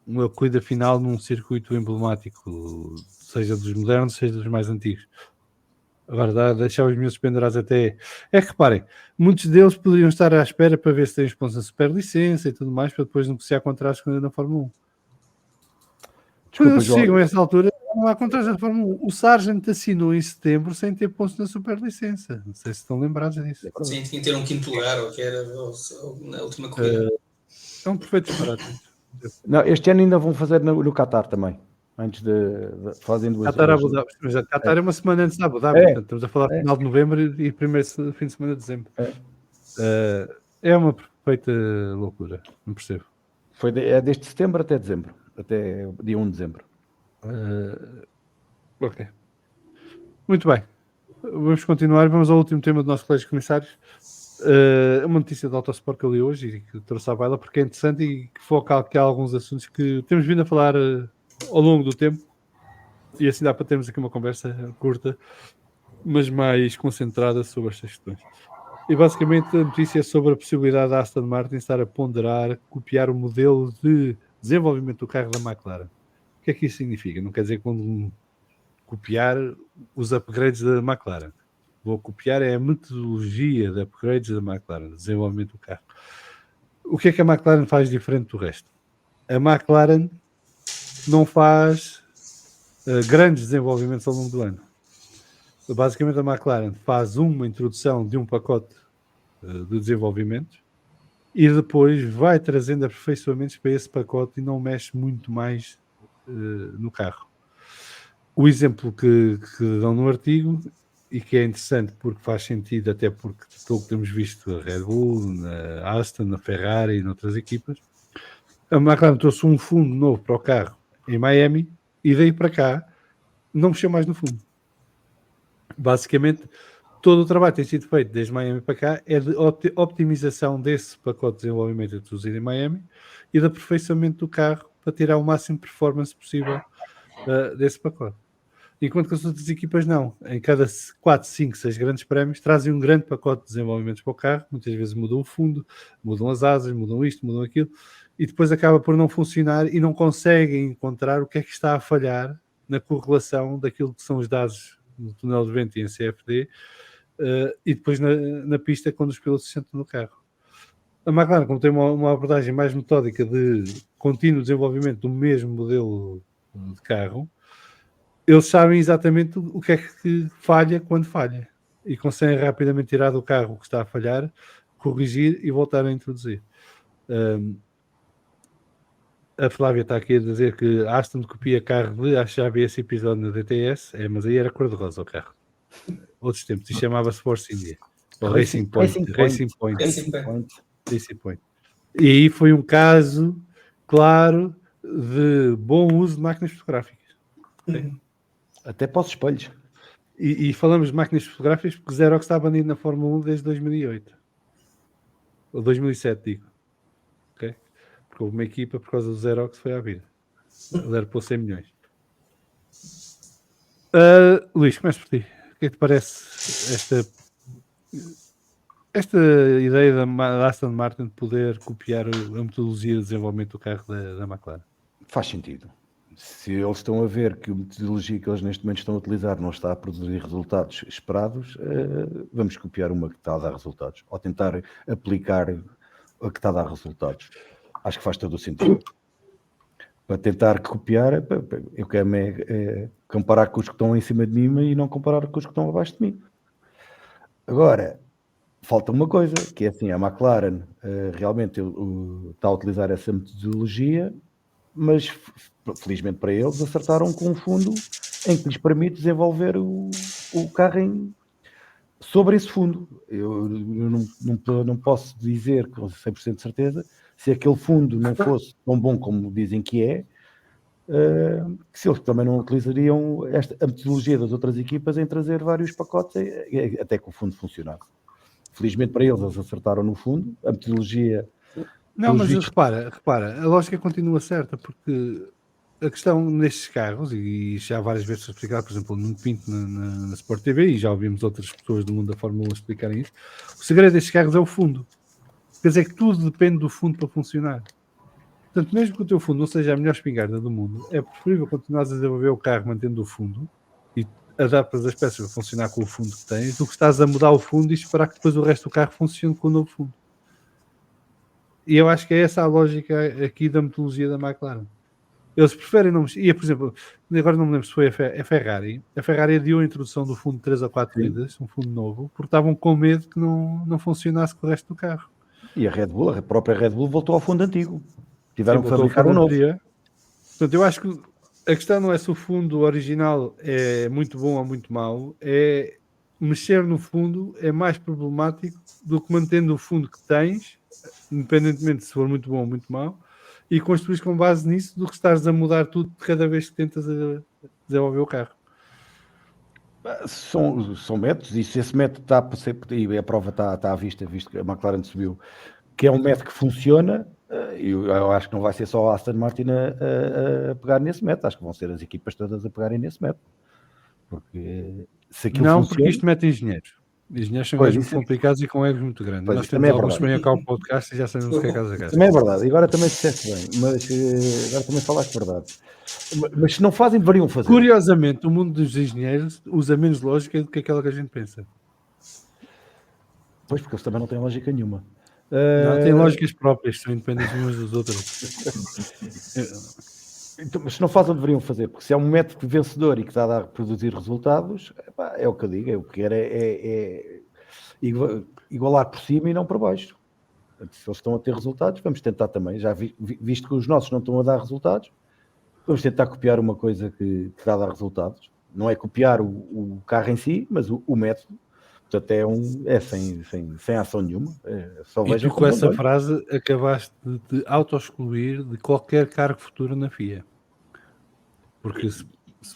uma corrida final num circuito emblemático, seja dos modernos, seja dos mais antigos. Agora deixar os meus pendurados até... É que reparem, muitos deles poderiam estar à espera para ver se têm os pontos da superlicença e tudo mais, para depois negociar contratos na Fórmula 1. Quando eles chegam a essa altura, não há contratos na Fórmula 1. O Sargent assinou em setembro sem ter pontos na superlicença. Não sei se estão lembrados disso. Sim, tinha que ter um quinto lugar, ou que era na última corrida. É um perfeito disparate. Não, este ano ainda vão fazer no Qatar também. Antes de fazem duas. Qatar, Abu Dhabi. Mas a Qatar é uma semana antes da Abu Dhabi. Portanto, estamos a falar de final de novembro e primeiro fim de semana de dezembro. É uma perfeita loucura. Não percebo. É desde setembro até dezembro. Até dia 1 de dezembro. Ok. Muito bem. Vamos continuar. Vamos ao último tema do nosso colégio de comissários. Uma notícia do Autosport que eu li hoje e que trouxe à baila porque é interessante e que foca aqui alguns assuntos que temos vindo a falar ao longo do tempo, e assim dá para termos aqui uma conversa curta, mas mais concentrada sobre estas questões. E basicamente a notícia é sobre a possibilidade da Aston Martin estar a ponderar copiar o modelo de desenvolvimento do carro da McLaren. O que é que isso significa? Não quer dizer que vão copiar os upgrades da McLaren. Vou copiar a metodologia de upgrades da McLaren, de desenvolvimento do carro. O que é que a McLaren faz diferente do resto? A McLaren não faz grandes desenvolvimentos ao longo do ano. Basicamente a McLaren faz uma introdução de um pacote de desenvolvimento e depois vai trazendo aperfeiçoamentos para esse pacote e não mexe muito mais no carro. O exemplo que dão no artigo, e que é interessante porque faz sentido, até porque pelo que temos visto a Red Bull, na Aston, na Ferrari e noutras equipas, A McLaren trouxe um fundo novo para o carro em Miami e daí para cá não mexeu mais no fundo. Basicamente, todo o trabalho que tem sido feito desde Miami para cá é de optimização desse pacote de desenvolvimento introduzido em Miami e de aperfeiçoamento do carro para tirar o máximo de performance possível desse pacote. Enquanto que as outras equipas não. Em cada 4, 5, 6 grandes prémios trazem um grande pacote de desenvolvimentos para o carro, muitas vezes mudam o fundo, mudam as asas, mudam isto, mudam aquilo, e depois acaba por não funcionar e não conseguem encontrar o que é que está a falhar na correlação daquilo que são os dados no túnel de vento e em CFD e depois na pista quando os pilotos se sentam no carro. A McLaren, como tem uma abordagem mais metódica de contínuo desenvolvimento do mesmo modelo de carro, eles sabem exatamente o que é que falha quando falha e conseguem rapidamente tirar do carro o que está a falhar, corrigir e voltar a introduzir. A Flávia está aqui a dizer que a Aston copia carro de, acho que já vi esse episódio na DTS, mas aí era cor-de-rosa o carro. Outros tempos, e chamava-se Force India. Ou Racing Point. E aí foi um caso claro de bom uso de máquinas fotográficas. Até para os espelhos. E falamos de máquinas fotográficas porque Xerox está banido na Fórmula 1 desde 2008. Ou 2007, digo. Okay? Porque houve uma equipa, por causa do Xerox, foi à vida. Ele por 100 milhões. Luís, começo por ti. O que é que te parece esta ideia da Aston Martin de poder copiar a metodologia de desenvolvimento do carro da McLaren? Faz sentido. Se eles estão a ver que a metodologia que eles neste momento estão a utilizar não está a produzir resultados esperados, vamos copiar uma que está a dar resultados. Ou tentar aplicar a que está a dar resultados. Acho que faz todo o sentido. Para tentar copiar, eu quero comparar com os que estão em cima de mim e não comparar com os que estão abaixo de mim. Agora, falta uma coisa, que é assim, a McLaren realmente está a utilizar essa metodologia, mas felizmente para eles acertaram com um fundo em que lhes permite desenvolver o carro sobre esse fundo. Eu não posso dizer com 100% de certeza se aquele fundo não fosse tão bom como dizem que é, que se eles também não utilizariam a metodologia das outras equipas em trazer vários pacotes até que o fundo funcionasse. Felizmente para eles acertaram no fundo, a metodologia... Não, mas repara, a lógica continua certa, porque a questão nestes carros, e já várias vezes explicado, por exemplo, no Pinto na Sport TV, e já ouvimos outras pessoas do mundo da Fórmula 1 explicarem isso, o segredo destes carros é o fundo. Quer dizer que tudo depende do fundo para funcionar. Portanto, mesmo que o teu fundo não seja a melhor espingarda do mundo, é preferível continuares a desenvolver o carro mantendo o fundo e adaptas as peças para funcionar com o fundo que tens, do que estás a mudar o fundo e esperar que depois o resto do carro funcione com o novo fundo. E eu acho que é essa a lógica aqui da metodologia da McLaren. Eles preferem não mexer. E, por exemplo, agora não me lembro se foi a Ferrari. A Ferrari adiou a introdução do fundo de 3 a 4 vidas, um fundo novo, porque estavam com medo que não funcionasse com o resto do carro. E a própria Red Bull voltou ao fundo antigo. Tiveram que fabricar um novo. Portanto, eu acho que a questão não é se o fundo original é muito bom ou muito mau, é mexer no fundo é mais problemático do que mantendo o fundo que tens, independentemente se for muito bom ou muito mau, e construís com base nisso do que estás a mudar tudo cada vez que tentas desenvolver o carro. São métodos, e se esse método está a ser, e a prova está à vista, visto que a McLaren subiu, que é um método que funciona, eu acho que não vai ser só a Aston Martin a pegar nesse método, acho que vão ser as equipas todas a pegarem nesse método. Porque se aquilo não, funciona... porque isto mete engenheiros. Engenheiros são muito complicados e com egos muito grandes. Pois, nós temos alguns que vêm cá ao podcast e já sabemos o que é casa a casa. Também é verdade, e agora também disseste bem, mas agora também falaste verdade. Mas se não fazem, deveriam fazer. Curiosamente, o mundo dos engenheiros usa menos lógica do que aquela que a gente pensa. Pois, porque eles também não têm lógica nenhuma. Não, têm lógicas próprias, são independentes umas dos outros. Então, mas se não fazem, deveriam fazer, porque se é um método vencedor e que está a dar, produzir resultados, é o que eu digo, é o que quero é igualar por cima e não por baixo. Se eles estão a ter resultados, vamos tentar também, já visto que os nossos não estão a dar resultados, vamos tentar copiar uma coisa que está a dar resultados. Não é copiar o carro em si, mas o método. Portanto, é sem ação nenhuma. Só E vejo tu com essa frase acabaste de auto-excluir de qualquer cargo futuro na FIA. Porque se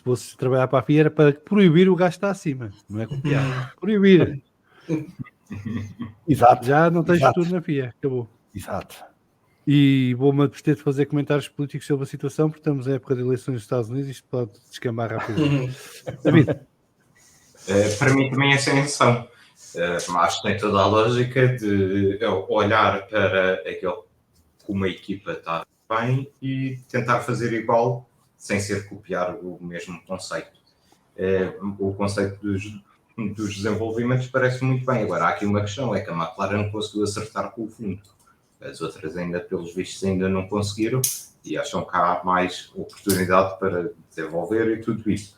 fosses trabalhar para a FIA era para proibir o gajo estar acima, não é copiar. Proibir. Exato. Já não tens Exato. futuro na FIA, acabou. Exato. E vou-me abster de fazer comentários políticos sobre a situação, porque estamos em época de eleições nos Estados Unidos e isto pode descambar rapidamente. David. Para mim também é sem ação. Acho que tem toda a lógica de olhar para aquele que uma equipa está bem e tentar fazer igual sem ser copiar o mesmo conceito. O conceito dos desenvolvimentos parece muito bem. Agora, há aqui uma questão, é que a McLaren não conseguiu acertar com o fundo. As outras ainda, pelos vistos, ainda não conseguiram e acham que há mais oportunidade para desenvolver e tudo isso.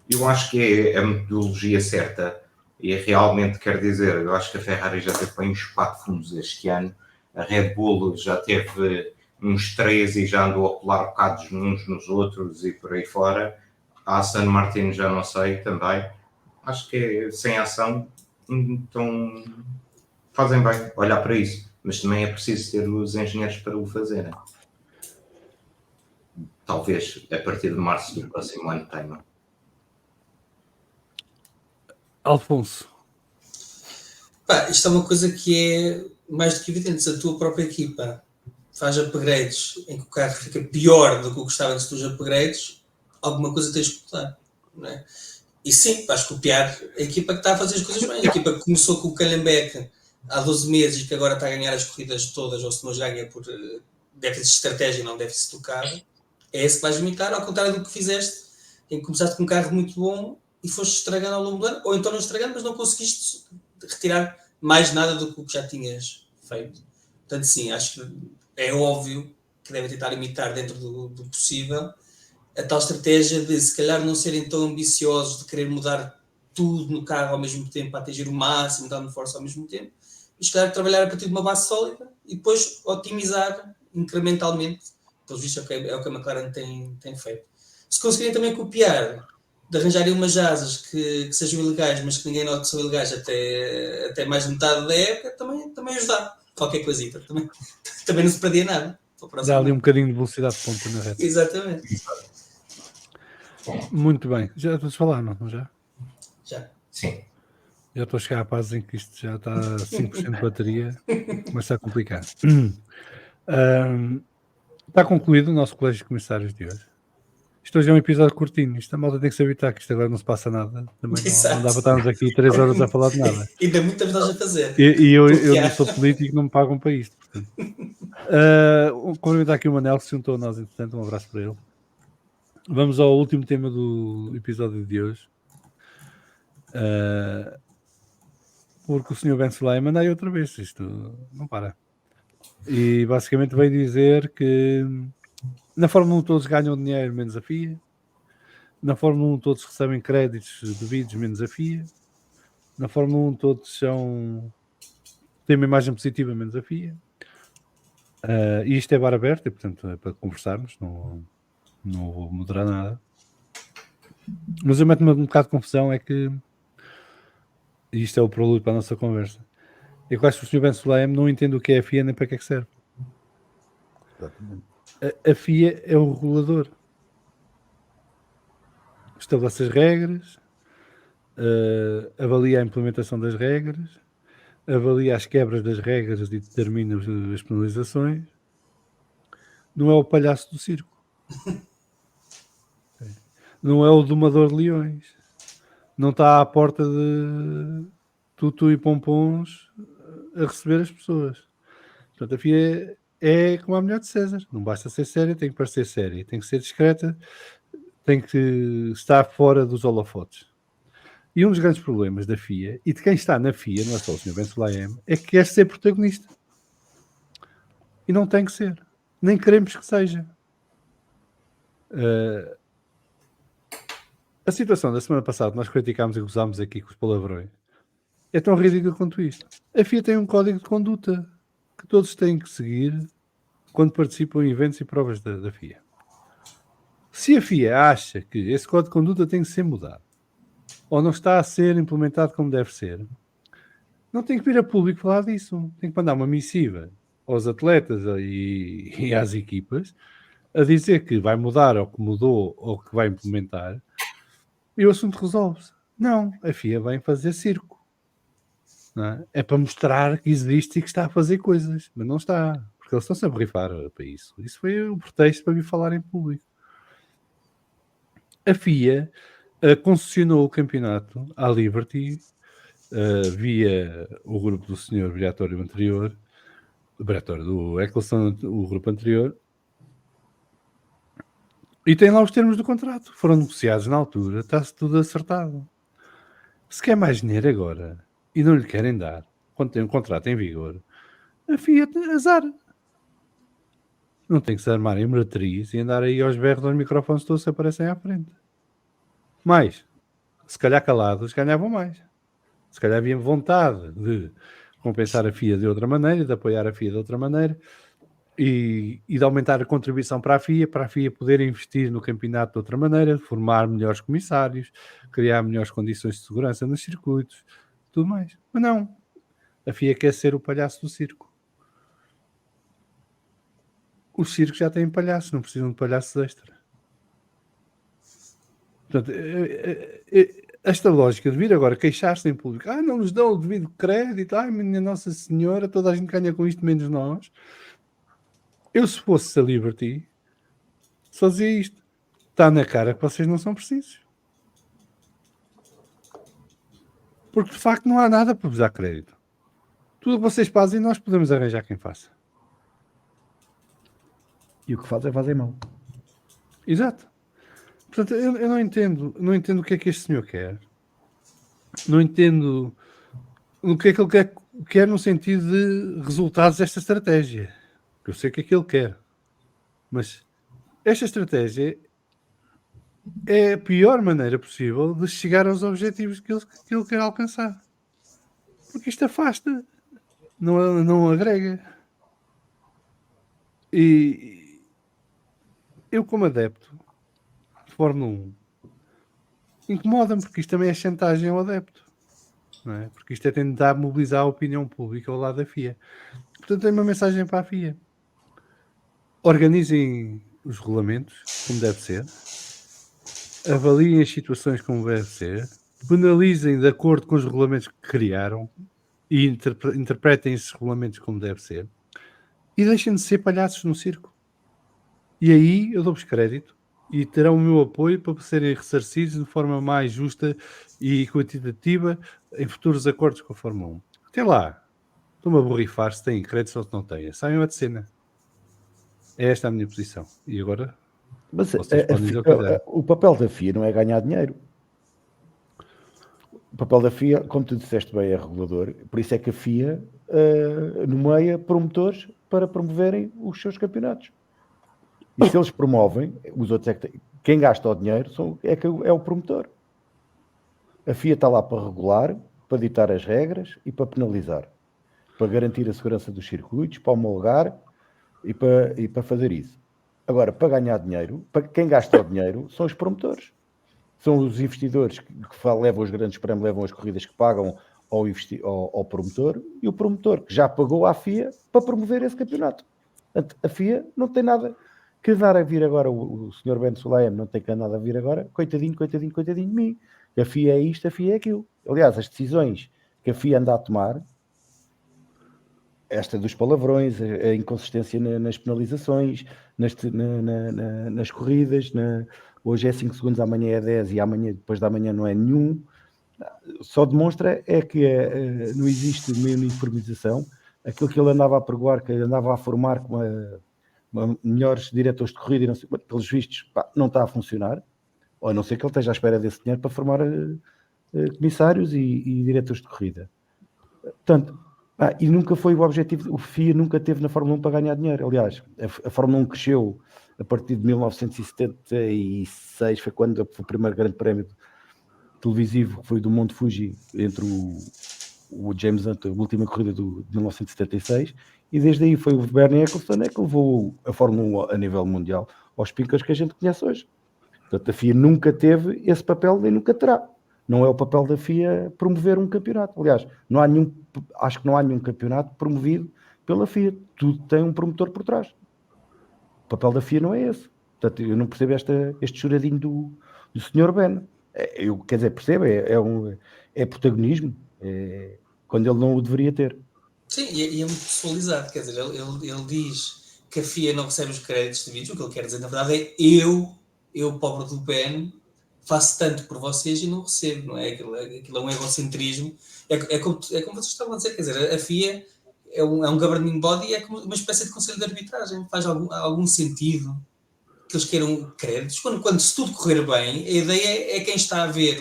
Eu acho que é a metodologia certa e realmente quer dizer, eu acho que a Ferrari já teve bem uns 4 fundos este ano, a Red Bull já teve uns 3 e já andou a colar bocados uns nos outros e por aí fora. A Aston Martin já não sei também. Acho que é sem ação, então fazem bem olhar para isso. Mas também é preciso ter os engenheiros para o fazerem. Talvez a partir de março do próximo ano tenham. Alfonso. Isto é uma coisa que é mais do que evidente. Se a tua própria equipa faz upgrades em que o carro fica pior do que o que estava antes dos upgrades, alguma coisa tens que mudar, não é? E sim, vais copiar a equipa que está a fazer as coisas bem. A equipa que começou com o Callenbeck há 12 meses e que agora está a ganhar as corridas todas, ou se não as ganha por déficit de estratégia e não déficit do carro, é esse que vais imitar, ao contrário do que fizeste, em que começaste com um carro muito bom e foste estragando ao longo do ano, ou então não estragando, mas não conseguiste retirar mais nada do que já tinhas feito. Portanto, sim, acho que é óbvio que devem tentar imitar dentro do possível a tal estratégia de, se calhar, não serem tão ambiciosos de querer mudar tudo no carro ao mesmo tempo, para atingir o máximo, dar força ao mesmo tempo, e se calhar trabalhar a partir de uma base sólida e depois otimizar incrementalmente. Pelos vistos é o que a McLaren tem feito. Se conseguirem também copiar, de arranjarem umas asas que sejam ilegais, mas que ninguém note que são ilegais até mais de metade da época, também ajudar. Qualquer coisita. Também não se perdia nada. Dá ali um bocadinho de velocidade de ponta na reta. Exatamente. Muito bem. Já estás a falar, não já? Já. Sim. Já estou a chegar à fase em que isto já está a 5% de bateria. Começa a complicar. Está concluído o nosso colégio de comissários de hoje. Isto hoje é um episódio curtinho. Isto a malta tem que se habitar, que isto agora não se passa nada. Também não dá para estarmos aqui 3 horas a falar de nada. Ainda muitas nós a fazer. E eu não sou político, não me pagam para isto. Cumprimentar aqui o Manel, que se juntou a nós, entretanto, um abraço para ele. Vamos ao último tema do episódio de hoje. Porque o Sr. Ben Sulayem manda aí outra vez. Isto não para. E basicamente veio dizer que na Fórmula 1 todos ganham dinheiro, menos a FIA. Na Fórmula 1 todos recebem créditos devidos, menos a FIA. Na Fórmula 1 todos têm uma imagem positiva, menos a FIA. E isto é bar aberto, e portanto é para conversarmos, não vou moderar nada. Mas eu meto-me um bocado de confusão, é que e isto é o prelúdio para a nossa conversa. Eu acho que o Sr. Ben Sulayem não entende o que é a FIA nem para que é que serve. Exatamente. A FIA é o regulador. Estabelece as regras, avalia a implementação das regras, avalia as quebras das regras e determina as penalizações. Não é o palhaço do circo. Não é o domador de leões. Não está à porta de tutu e pompons a receber as pessoas. Portanto, a FIA é como a mulher de César. Não basta ser séria, tem que parecer séria. Tem que ser discreta, tem que estar fora dos holofotes. E um dos grandes problemas da FIA, e de quem está na FIA, não é só o Sr. Ben Sulayem, é que quer ser protagonista. E não tem que ser. Nem queremos que seja. A situação da semana passada, nós criticámos e gozámos aqui com os palavrões, é tão ridículo quanto isto. A FIA tem um código de conduta que todos têm que seguir quando participam em eventos e provas da FIA. Se a FIA acha que esse código de conduta tem que ser mudado ou não está a ser implementado como deve ser, não tem que vir a público falar disso. Tem que mandar uma missiva aos atletas e às equipas a dizer que vai mudar ou que mudou ou que vai implementar e o assunto resolve-se. Não, a FIA vem fazer circo. Não é? É para mostrar que existe e que está a fazer coisas, mas não está, porque eles estão-se a borrifar para isso. Isso foi o pretexto para vir falar em público. A FIA concessionou o campeonato à Liberty via o grupo do senhor Briatório anterior, do Eccleston, o grupo anterior, e tem lá os termos do contrato. Foram negociados na altura, está-se tudo acertado. Se quer mais dinheiro agora e não lhe querem dar, quando tem um contrato em vigor, a FIA azar. Não tem que se armar em meretriz e andar aí aos berros dos microfones todos que aparecem à frente. Mas, se calhar calados, ganhavam mais. Se calhar havia vontade de compensar a FIA de outra maneira, de apoiar a FIA de outra maneira e de aumentar a contribuição para a FIA poder investir no campeonato de outra maneira, formar melhores comissários, criar melhores condições de segurança nos circuitos, tudo mais. Mas não. A FIA quer ser o palhaço do circo. Os circos já têm palhaços, não precisam de palhaços extra. Portanto, esta lógica de vir agora queixar-se em público, não nos dão o devido crédito, minha Nossa Senhora, toda a gente ganha com isto, menos nós. Eu, se fosse a Liberty, só dizia isto. Está na cara que vocês não são precisos. Porque, de facto, não há nada para vos dar crédito. Tudo o que vocês fazem, nós podemos arranjar quem faça. E o que fazem mal. Exato. Portanto, eu não entendo o que é que este senhor quer. Não entendo o que é que ele quer no sentido de resultados desta estratégia. Eu sei o que é que ele quer. Mas esta estratégia é a pior maneira possível de chegar aos objetivos que ele quer alcançar. Porque isto afasta, não agrega. E eu, como adepto de Fórmula 1, incomoda-me, porque isto também é chantagem ao adepto. Não é? Porque isto é tentar mobilizar a opinião pública ao lado da FIA. Portanto, tenho uma mensagem para a FIA. Organizem os regulamentos como deve ser, avaliem as situações como deve ser, penalizem de acordo com os regulamentos que criaram e interpretem esses regulamentos como deve ser e deixem de ser palhaços no circo. E aí eu dou-vos crédito e terão o meu apoio para serem ressarcidos de forma mais justa e quantitativa em futuros acordos com a Fórmula 1. Até lá, estou-me a borrifar se têm crédito ou se não têm. Saiam de cena. É esta a minha posição. E agora, mas vocês podem dizer o que quiserem. o papel da FIA não é ganhar dinheiro. O papel da FIA, como tu disseste bem, é regulador. Por isso é que a FIA nomeia promotores para promoverem os seus campeonatos. E se eles promovem, os outros é que quem gasta o dinheiro é o promotor. A FIA está lá para regular, para ditar as regras e para penalizar. Para garantir a segurança dos circuitos, para homologar e para fazer isso. Agora, para ganhar dinheiro, para quem gasta o dinheiro, são os promotores. São os investidores que levam os grandes prémios, levam as corridas que pagam ao promotor, e o promotor que já pagou à FIA para promover esse campeonato. Portanto, a FIA não tem nada que dar a vir agora. O Sr. Ben Sulayem não tem nada a vir agora. Coitadinho de mim. A FIA é isto, a FIA é aquilo. Aliás, as decisões que a FIA anda a tomar, esta dos palavrões, a inconsistência nas penalizações, nas corridas, hoje é 5 segundos, amanhã é 10 e amanhã, depois da manhã não é nenhum, só demonstra é que não existe uma uniformização. Aquilo que ele andava a pregoar, que ele andava a formar com melhores diretores de corrida, e não sei, pelos vistos, não está a funcionar, ou a não ser que ele esteja à espera desse dinheiro para formar comissários e diretores de corrida. Portanto, e nunca foi o objetivo, o FIA nunca teve na Fórmula 1 para ganhar dinheiro. Aliás, a Fórmula 1 cresceu a partir de 1976, foi quando foi o primeiro grande prémio televisivo, que foi do Monte Fuji, entre o James Hunt, a última corrida de 1976, e desde aí foi o Bernie Ecclestone que levou a Fórmula 1 a nível mundial aos pincos que a gente conhece hoje. Portanto, a FIA nunca teve esse papel e nunca terá. não é o papel da FIA promover um campeonato. Aliás, acho que não há nenhum campeonato promovido pela FIA. Tudo tem um promotor por trás. O papel da FIA não é esse. Portanto, eu não percebo este choradinho do Sr. Ben. Eu, quer dizer, percebo, é protagonismo, quando ele não o deveria ter. Sim, e é muito pessoalizado, quer dizer, ele diz que a FIA não recebe os créditos devidos, o que ele quer dizer, na verdade, é eu pobre do Ben, faço tanto por vocês e não recebo, não é? Aquilo é um egocentrismo. É como vocês estavam a dizer, quer dizer, a FIA é um governing body, é como uma espécie de conselho de arbitragem, faz algum sentido que eles queiram créditos. Quando se tudo correr bem, a ideia é quem está a ver,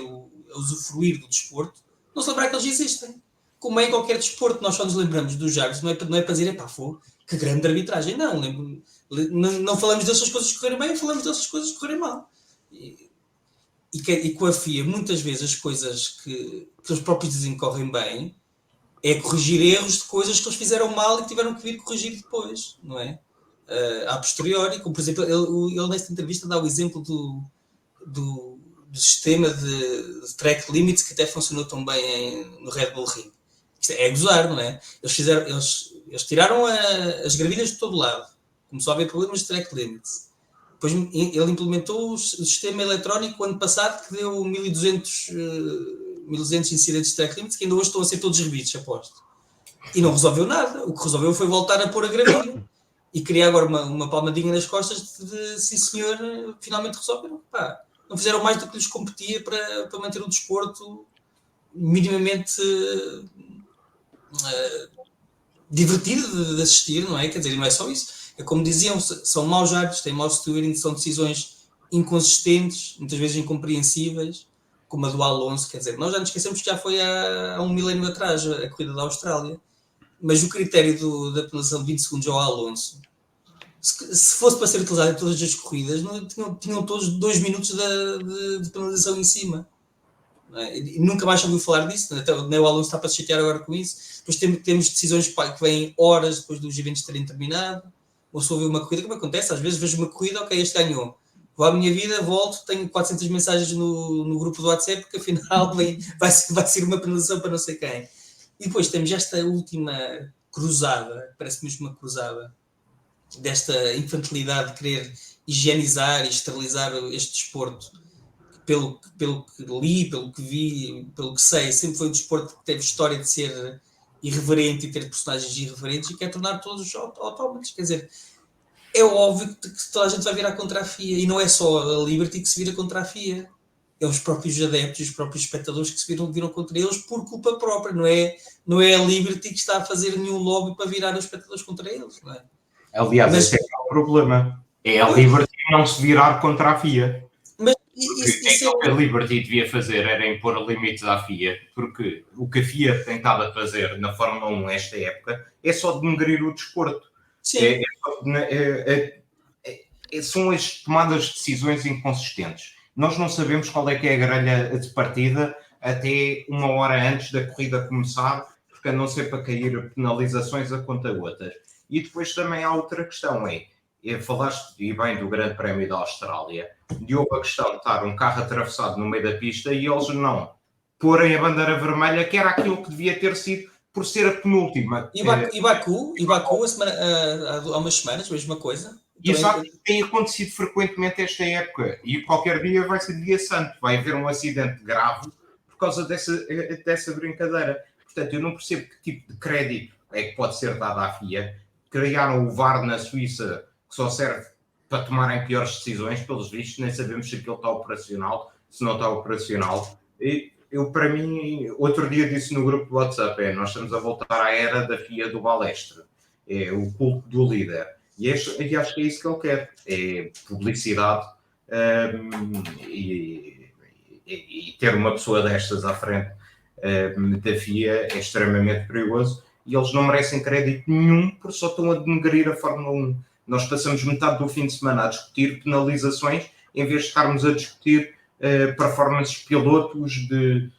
a usufruir do desporto, não se lembrar que eles existem. Como é em qualquer desporto, nós só nos lembramos dos jogos, não é para dizer, que grande arbitragem. Não falamos dessas coisas que correrem bem, falamos dessas coisas que correrem mal. E com a FIA, muitas vezes as coisas que eles próprios dizem que correm bem é corrigir erros de coisas que eles fizeram mal e que tiveram que vir corrigir depois, não é? A posteriori, como por exemplo, ele nesta entrevista dá o exemplo do sistema de track limits que até funcionou tão bem no Red Bull Ring. Isto é gozar, não é? Eles tiraram as gravilhas de todo lado. Começou a haver problemas de track limits. Depois ele implementou o sistema eletrónico ano passado que deu 1200 incidentes de track limits que ainda hoje estão a ser todos revistos, aposto. E não resolveu nada. O que resolveu foi voltar a pôr a gravilha. E queria agora uma palmadinha nas costas de sim senhor, finalmente resolveram. Não fizeram mais do que lhes competia para manter o desporto minimamente divertido de assistir, não é? Quer dizer, não é só isso. É como diziam, são maus árbitros, têm mau steering, são decisões inconsistentes, muitas vezes incompreensíveis, como a do Alonso. Quer dizer, nós já nos esquecemos que já foi há um milénio atrás a corrida da Austrália. Mas o critério da penalização de 20 segundos ao Alonso, se fosse para ser utilizado em todas as corridas, tinham todos 2 minutos de penalização em cima. E nunca mais ouviu falar disso, até nem o Alonso está para se chatear agora com isso. Depois temos decisões que vêm horas depois dos eventos terem terminado. Ou se houve uma corrida, como acontece, às vezes vejo uma corrida, ok, este ganhou. Vou à minha vida, volto, tenho 400 mensagens no grupo do WhatsApp, porque afinal vai ser uma penalização para não sei quem. E depois temos esta última cruzada, parece mesmo uma cruzada, desta infantilidade de querer higienizar e esterilizar este desporto. Pelo que li, pelo que vi, pelo que sei, sempre foi um desporto que teve história de ser irreverente e ter personagens irreverentes e quer tornar todos os autómatos. Quer dizer, é óbvio que toda a gente vai virar contra a FIA. E não é só a Liberty que se vira contra a FIA. É os próprios adeptos, os próprios espectadores que se viram contra eles por culpa própria. Não é a Liberty que está a fazer nenhum lobby para virar os espectadores contra eles. Não é? Aliás, esse é o problema. É a Liberty não se virar contra a FIA. Mas o que a Liberty devia fazer era impor limites à FIA, porque o que a FIA tentava fazer na Fórmula 1 nesta época é só denegrir o desporto. Sim. São as tomadas de decisões inconsistentes. Nós não sabemos qual é que é a grelha de partida até uma hora antes da corrida começar, porque andam sempre a cair penalizações a conta gotas. E depois também há outra questão, falaste e bem do Grande Prémio da Austrália, de houve a questão de estar um carro atravessado no meio da pista e eles não porem a bandeira vermelha, que era aquilo que devia ter sido por ser a penúltima. E Baku há umas semanas, mesma coisa. Exato, tem acontecido frequentemente esta época e qualquer dia vai ser dia santo, vai haver um acidente grave por causa dessa brincadeira. Portanto, eu não percebo que tipo de crédito é que pode ser dado à FIA. Criaram o VAR na Suíça, que só serve para tomarem piores decisões, pelos vistos, nem sabemos se aquilo está operacional, se não está operacional. E eu, para mim, outro dia disse no grupo do WhatsApp, nós estamos a voltar à era da FIA do balestre, é o culto do líder. E acho que é isso que ele quer, é publicidade e ter uma pessoa destas à frente da FIA é extremamente perigoso e eles não merecem crédito nenhum porque só estão a denegrir a Fórmula 1. Nós passamos metade do fim de semana a discutir penalizações em vez de estarmos a discutir performances pilotos de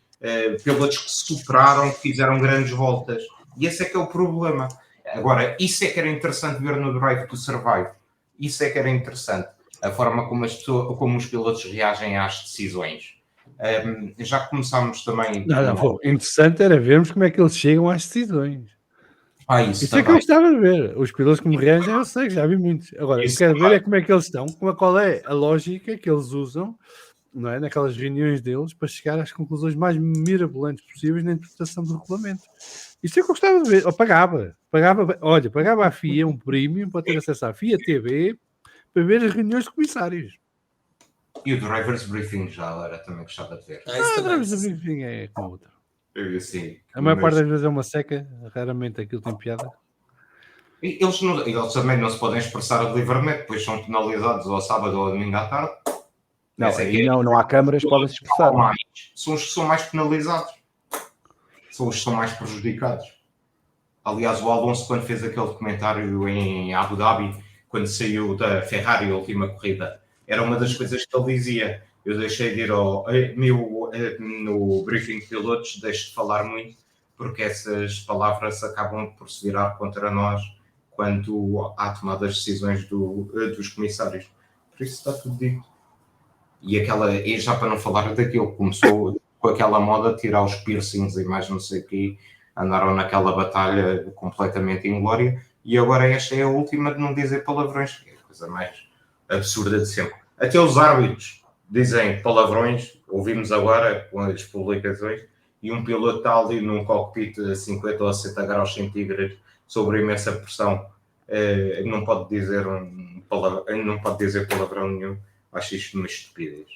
pilotos que se superaram, que fizeram grandes voltas. E esse é que é o problema. Agora, isso é que era interessante ver no Drive to Survive. Isso é que era interessante. A forma como os pilotos reagem às decisões. Já começámos também. Interessante era vermos como é que eles chegam às decisões. Isso Isso é que eu gostava de ver. Os pilotos que morreram já eu sei, já vi muitos. Agora, Isso eu quero ver também. é como é que eles estão, qual é a lógica que eles usam, não é, naquelas reuniões deles para chegar às conclusões mais mirabolantes possíveis na interpretação do regulamento. Isso é que eu gostava de ver. Eu pagava à FIA um premium para ter acesso à FIA TV para ver as reuniões de comissários. E o Drivers Briefing já agora também gostava de ver. Enfim, é como outra. Sim, A maior parte das vezes é uma seca, raramente aquilo tem piada. Eles também não se podem expressar livremente, pois são penalizados ao sábado ou ao domingo à tarde. Não, aí não há câmaras, podem-se expressar. São os que são mais penalizados. São os que são mais prejudicados. Aliás, o Alonso, quando fez aquele comentário em Abu Dhabi, quando saiu da Ferrari a última corrida, era uma das coisas que ele dizia. Eu deixei de ir no briefing de pilotos, deixo de falar muito, porque essas palavras acabam por se virar contra nós quando há tomada as decisões dos comissários. Por isso está tudo dito. E já para não falar daquilo, começou com aquela moda de tirar os piercings e mais não sei o quê, andaram naquela batalha completamente inglória, e agora esta é a última de não dizer palavrões, que é a coisa mais absurda de sempre. Até os árbitros dizem palavrões, ouvimos agora com as publicações, e um piloto está ali num cockpit a 50 ou 60 graus centígrados, sobre imensa pressão, não pode dizer palavrão nenhum. Acho isto uma estupidez.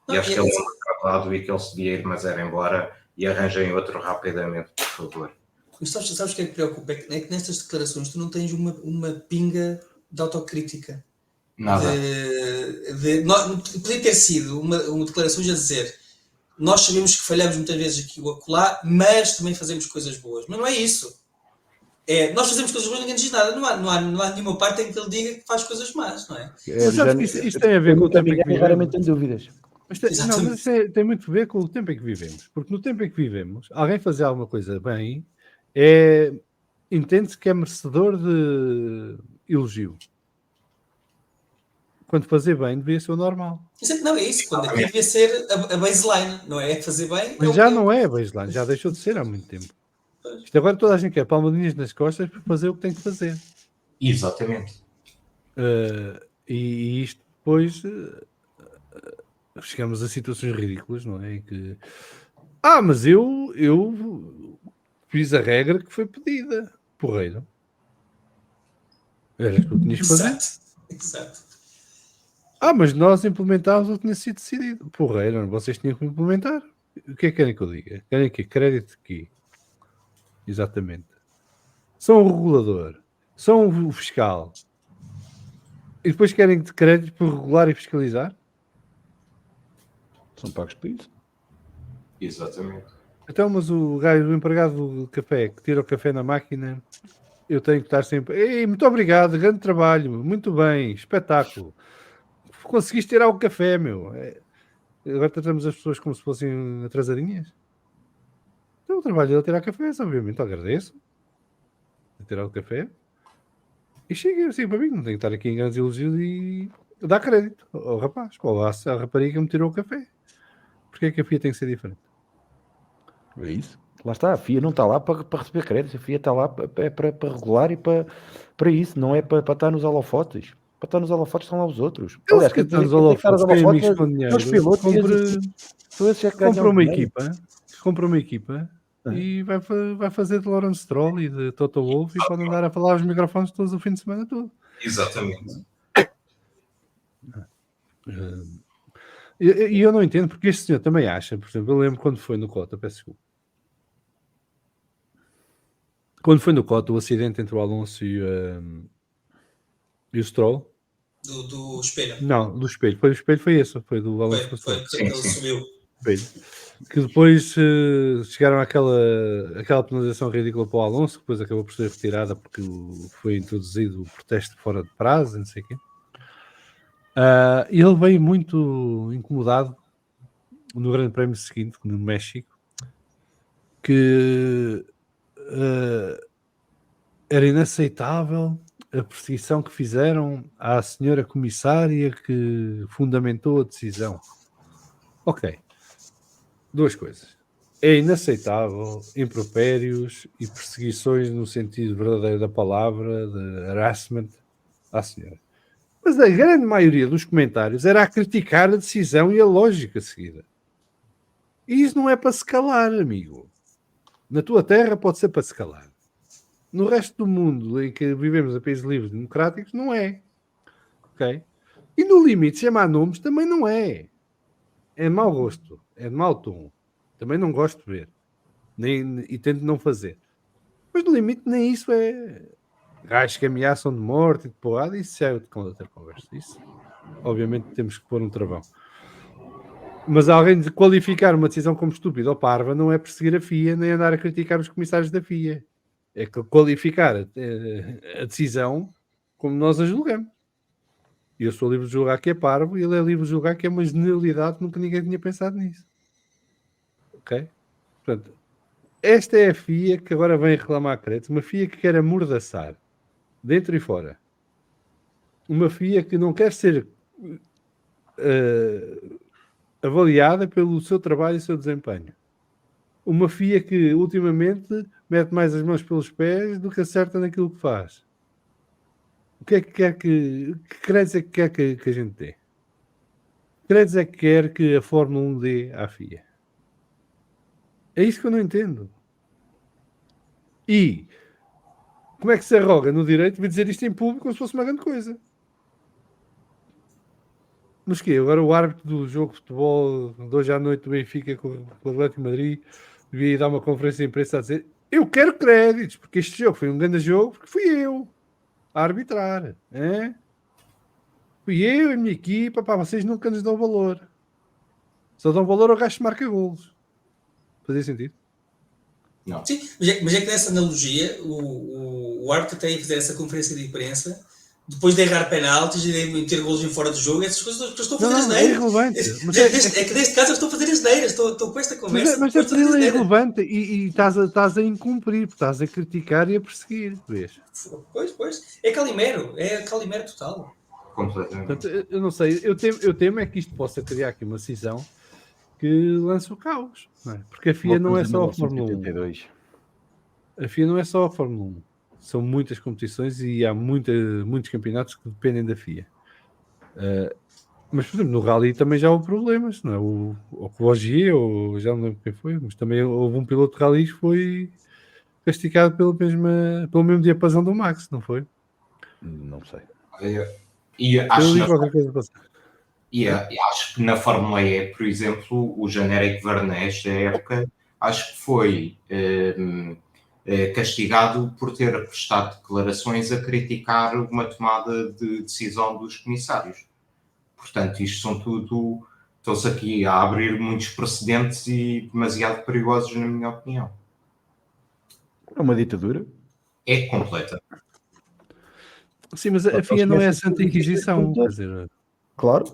E acho que ele é acabado e que ele se devia ir, mas era embora, e arranjem outro rapidamente, por favor. Mas sabes o que é que preocupa? É que nestas declarações tu não tens uma pinga de autocrítica. Nada. Podia ter sido uma declaração a dizer: nós sabemos que falhamos muitas vezes aqui ou acolá, mas também fazemos coisas boas. Mas não é isso. Nós fazemos coisas boas e ninguém diz nada. Não há nenhuma parte em que ele diga que faz coisas más, não é? Mas sabes que isto tem a ver com o tempo em que vivemos. Raramente tenho dúvidas. Mas tem muito a ver com o tempo em que vivemos. Porque no tempo em que vivemos, alguém fazer alguma coisa bem entende-se que é merecedor de elogio. Quando fazer bem, devia ser o normal. Não, é isso. Quando aqui devia ser a baseline, não é? Fazer bem. Mas já não é a baseline, já deixou de ser há muito tempo. Isto agora toda a gente quer palmadinhas nas costas para fazer o que tem que fazer. Exatamente. E isto depois chegamos a situações ridículas, não é? Em que mas eu fiz a regra que foi pedida. Porreiro. Era o que tinhas que fazer. Exato. Mas nós implementámos o que tinha sido decidido. Porreiro, vocês tinham que implementar. O que é que querem que eu diga? Querem que crédito de quê? Exatamente. São o regulador. São o fiscal. E depois querem de crédito por regular e fiscalizar? São pagos por isso. Exatamente. Então, mas o empregado do café que tira o café na máquina, eu tenho que estar sempre. Ei, muito obrigado, grande trabalho, muito bem, espetáculo. Conseguiste tirar o café, meu. Agora tratamos as pessoas como se fossem atrasadinhas. Então, o trabalho dele é tirar café, obviamente, agradeço. Tirar o café. E chega assim para mim, não tenho que estar aqui em grandes elogios e dar crédito ao rapaz, ou à rapariga que me tirou o café. Porquê é que a FIA tem que ser diferente? É isso. Lá está, a FIA não está lá para receber créditos, a FIA está lá para regular e para isso, não é para estar nos holofotes. Para estar nos holofotes estão lá os outros. Aliás, que estão nos holofotes, têm amigos com dinheiro. Compra uma equipa e vai fazer de Lawrence Stroll e de Toto Wolff e pode andar a falar aos microfones todos o fim de semana todo. Exatamente. E eu não entendo porque este senhor também acha, por exemplo, eu lembro quando foi no Cota, peço desculpa. Quando foi no Cota o acidente entre o Alonso e o Stroll. Do espelho. Não, do espelho. Foi do espelho, foi esse. Foi do Alonso. Foi que ele subiu. Que depois chegaram àquela penalização ridícula para o Alonso, que depois acabou por ser retirada porque foi introduzido o protesto fora de prazo, não sei o quê. E ele veio muito incomodado no Grande Prémio seguinte, no México, que era inaceitável a perseguição que fizeram à senhora comissária que fundamentou a decisão. Ok. duas coisas. É inaceitável impropérios e perseguições no sentido verdadeiro da palavra, de harassment à senhora. Mas a grande maioria dos comentários era a criticar a decisão e a lógica seguida. E isso não é para se calar, amigo. Na tua terra pode ser para se calar. No resto do mundo em que vivemos em países livres e democráticos, não é. Ok? E no limite, chamar nomes também não é. É de mau gosto. É de mau tom. Também não gosto de ver. E tento não fazer. Mas no limite, nem isso é. Gajos que ameaçam de morte e de porrada, isso já é outra conversa. Isso, obviamente, temos que pôr um travão. Mas alguém de qualificar uma decisão como estúpida ou parva não é perseguir a FIA nem andar a criticar os comissários da FIA. É qualificar a decisão como nós a julgamos. E eu sou livre de julgar que é parvo e ele é livre de julgar que é uma genialidade, nunca ninguém tinha pensado nisso. Ok? Portanto, esta é a FIA que agora vem reclamar crédito, uma FIA que quer amordaçar dentro e fora. Uma FIA que não quer ser avaliada pelo seu trabalho e seu desempenho. Uma FIA que ultimamente mete mais as mãos pelos pés do que acerta naquilo que faz. O que é que quer que créditos é que quer que a gente dê? Créditos é que quer que a Fórmula 1 dê à FIA? É isso que eu não entendo. E como é que se arroga no direito de dizer isto em público como se fosse uma grande coisa? Mas que agora o árbitro do jogo de futebol de hoje à noite do Benfica com o Atlético de Madrid devia ir dar uma conferência de imprensa a dizer: eu quero créditos, porque este jogo foi um grande jogo, porque fui eu a arbitrar. É? Fui eu e a minha equipa, pá, vocês nunca nos dão valor. Só dão valor ao gajo que marca golos. Fazia sentido? Não. Sim, mas é que nessa analogia, o árbitro tem que fazer essa conferência de imprensa depois de errar penaltis e de ter golos em fora do jogo, essas coisas que eu estou a fazer Não, é irrelevante. É que neste caso eu estou a fazer asneiras, estou com esta conversa. Mas é para ele é irrelevante e estás a incumprir, estás a criticar e a perseguir, vês? Pois. É Calimero total. Completamente. Portanto, eu não sei, eu temo é que isto possa criar aqui uma decisão que lance o caos, não é? Porque a FIA não é só a Fórmula 1. A FIA não é só a Fórmula 1. São muitas competições e há muitos campeonatos que dependem da FIA. Mas, por exemplo, no Rally também já houve problemas, não é? O Rogier, ou já não lembro quem foi, mas também houve um piloto de Rally que foi castigado pelo mesmo diapasão do Max, não foi? Não sei. E Eu acho que na Fórmula E, por exemplo, o Jean-Éric Vergne da época, acho que foi castigado por ter prestado declarações a criticar uma tomada de decisão dos comissários. Portanto, isto são tudo... Estão-se aqui a abrir muitos precedentes e demasiado perigosos, na minha opinião. É uma ditadura. É completa. Sim, mas a FIA não é a Santa Inquisição, quer dizer... Claro.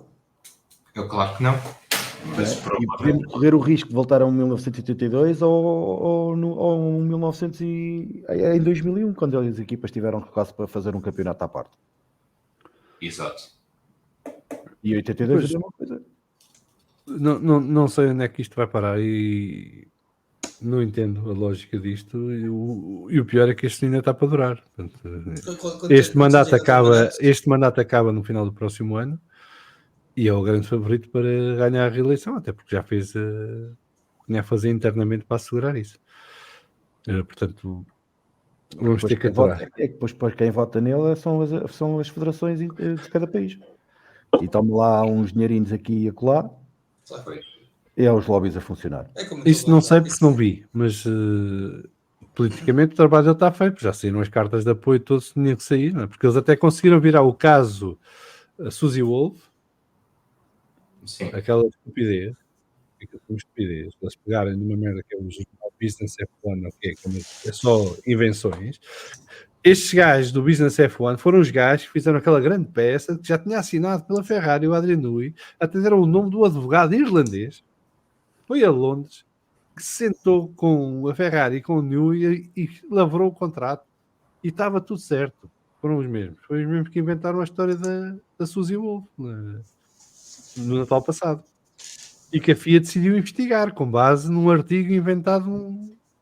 Claro que não. Mas E podemos correr o risco de voltar a 1982 ou em 2001, quando as equipas tiveram quase para fazer um campeonato à parte. Exato. E 82 é uma coisa. Não sei onde é que isto vai parar e não entendo a lógica disto e o pior é que este ainda está para durar. Portanto, este mandato acaba no final do próximo ano e é o grande favorito para ganhar a reeleição, até porque já fez tinha a fazer internamente para assegurar isso. Portanto, vamos ter que aturar. Depois quem vota nele são as federações de cada país. E toma lá uns dinheirinhos aqui e acolá. É os lobbies a funcionar. Isso não sei porque não vi, mas politicamente o trabalho já está feito, já saíram as cartas de apoio, todos tinham que sair, não é? Porque eles até conseguiram virar o caso Suzy Wolf. Sim. Aquela estupidez, eles pegarem numa merda que é o jornal Business F1, okay, é só invenções. Estes gajos do Business F1 foram os gajos que fizeram aquela grande peça que já tinha assinado pela Ferrari, o Adrian Newey, atenderam o nome do advogado irlandês, foi a Londres, que se sentou com a Ferrari e com o Newey e lavrou o contrato e estava tudo certo. Foram os mesmos. Foi os mesmos que inventaram a história da Suzy Wolf no Natal passado. E que a FIA decidiu investigar com base num artigo inventado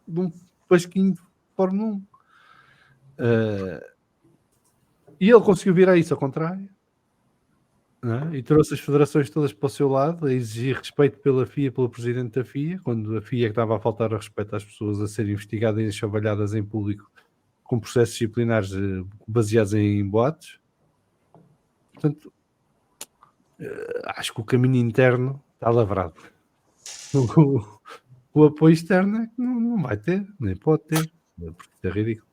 de um pasquinho de Fórmula 1. E ele conseguiu virar isso ao contrário, não é? E trouxe as federações todas para o seu lado, a exigir respeito pela FIA, pelo presidente da FIA, quando a FIA estava a faltar a respeito às pessoas a serem investigadas e enxovalhadas em público com processos disciplinares baseados em boatos. Portanto, acho que o caminho interno está lavrado. O apoio externo é que não vai ter, nem pode ter, porque é ridículo.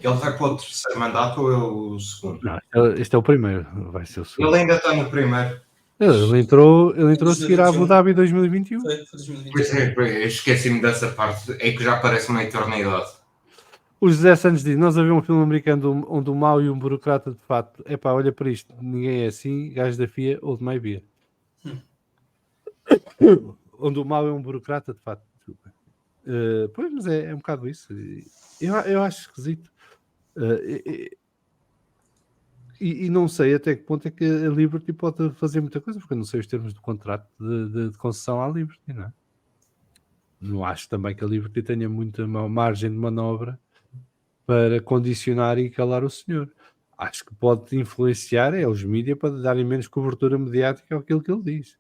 Ele vai para o terceiro mandato ou é o segundo? Não, este é o primeiro, vai ser o segundo. Ele ainda está no primeiro. Ele entrou a seguir a Abu Dhabi 2021. Foi 2021. Pois é, eu esqueci-me dessa parte. É que já parece uma eternidade. O José Santos diz: nós havia um filme americano onde um mau e um burocrata de fato. Epá, olha para isto, ninguém é assim, gajo da FIA, old my beer. Onde o mau é um burocrata de fato. Pois, mas é um bocado isso. Eu acho esquisito. E não sei até que ponto é que a Liberty pode fazer muita coisa, porque eu não sei os termos do contrato de concessão à Liberty, não é? Não acho também que a Liberty tenha muita margem de manobra para condicionar e calar o senhor. Acho que pode influenciar os mídias para darem menos cobertura mediática àquilo que ele diz.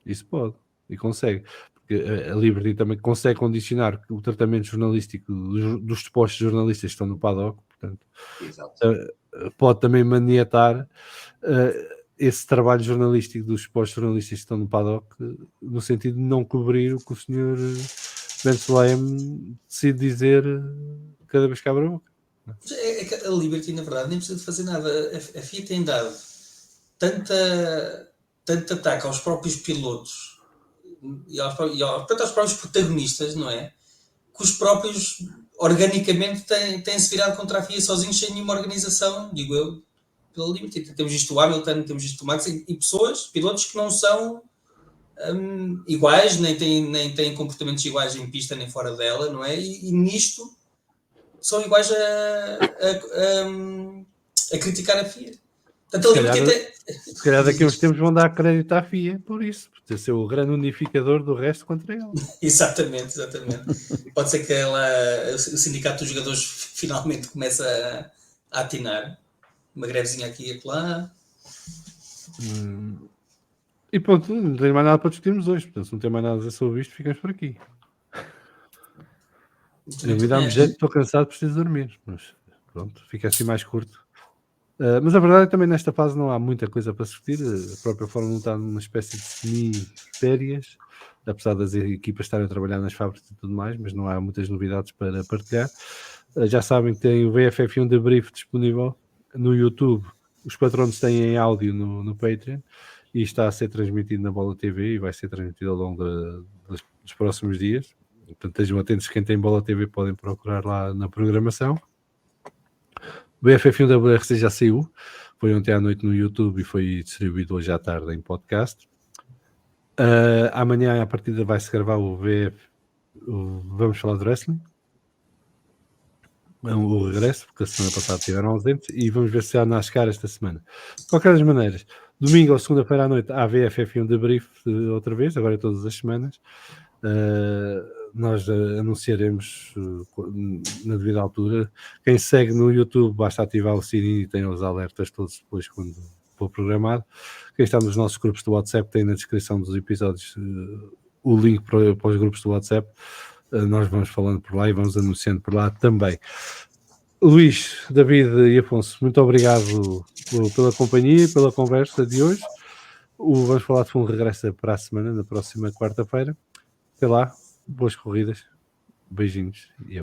Isso pode, e consegue. Porque a Liberty também consegue condicionar o tratamento jornalístico dos supostos jornalistas que estão no paddock, portanto, pode também maniatar esse trabalho jornalístico dos supostos jornalistas que estão no paddock, no sentido de não cobrir o que o senhor Ben Sulayem decide dizer cada vez que abre a boca. É que a Liberty, na verdade, nem precisa de fazer nada. A FIA tem dado tanto ataque aos próprios pilotos e aos próprios protagonistas, não é? Que os próprios, organicamente, têm-se virado contra a FIA sozinhos, sem nenhuma organização, digo eu, pela Liberty. Temos isto o Hamilton, temos isto o Max, e pessoas, pilotos que não são iguais, nem têm comportamentos iguais em pista nem fora dela, não é? E nisto são iguais a criticar a FIA. Portanto, se calhar daqui a uns tempos vão dar crédito à FIA por isso, por ser o grande unificador do resto contra ele. Exatamente. Pode ser que o sindicato dos jogadores finalmente comece a atinar. Uma grevezinha aqui e acolá. E pronto, não tem mais nada para discutirmos hoje, portanto, se não tem mais nada a dizer sobre isto, ficamos por aqui. Eu me dá-me jeito, estou cansado, preciso dormir, mas pronto, fica assim mais curto. Mas a verdade é que também nesta fase não há muita coisa para discutir. A própria Fórmula 1 está numa espécie de semi-férias, apesar das equipas estarem a trabalhar nas fábricas e tudo mais, mas não há muitas novidades para partilhar. Já sabem que tem o VFF1 debrief disponível no YouTube. Os patronos têm em áudio no Patreon e está a ser transmitido na Bola TV e vai ser transmitido ao longo dos próximos dias. Portanto, estejam atentos, quem tem Bola TV podem procurar lá na programação. O BFF1 da WRC já saiu, foi ontem à noite no YouTube e foi distribuído hoje à tarde em podcast. Amanhã, à partida, vai-se gravar o Vamos Falar de Wrestling, o regresso, porque a semana passada estiveram ausentes, e vamos ver se há NASCAR esta semana. De qualquer das maneiras, domingo ou segunda-feira à noite há VFF1 debrief outra vez, agora todas as semanas. Nós anunciaremos na devida altura. Quem segue no YouTube basta ativar o sininho e tem os alertas todos depois quando for programado. Quem está nos nossos grupos do WhatsApp tem na descrição dos episódios o link para os grupos do WhatsApp. Nós vamos falando por lá e vamos anunciando por lá também. Luís, David e Afonso, muito obrigado pela companhia e pela conversa de hoje. O Vamos Falar de Fundo regressa para a semana, na próxima quarta-feira. Até lá, boas corridas, beijinhos e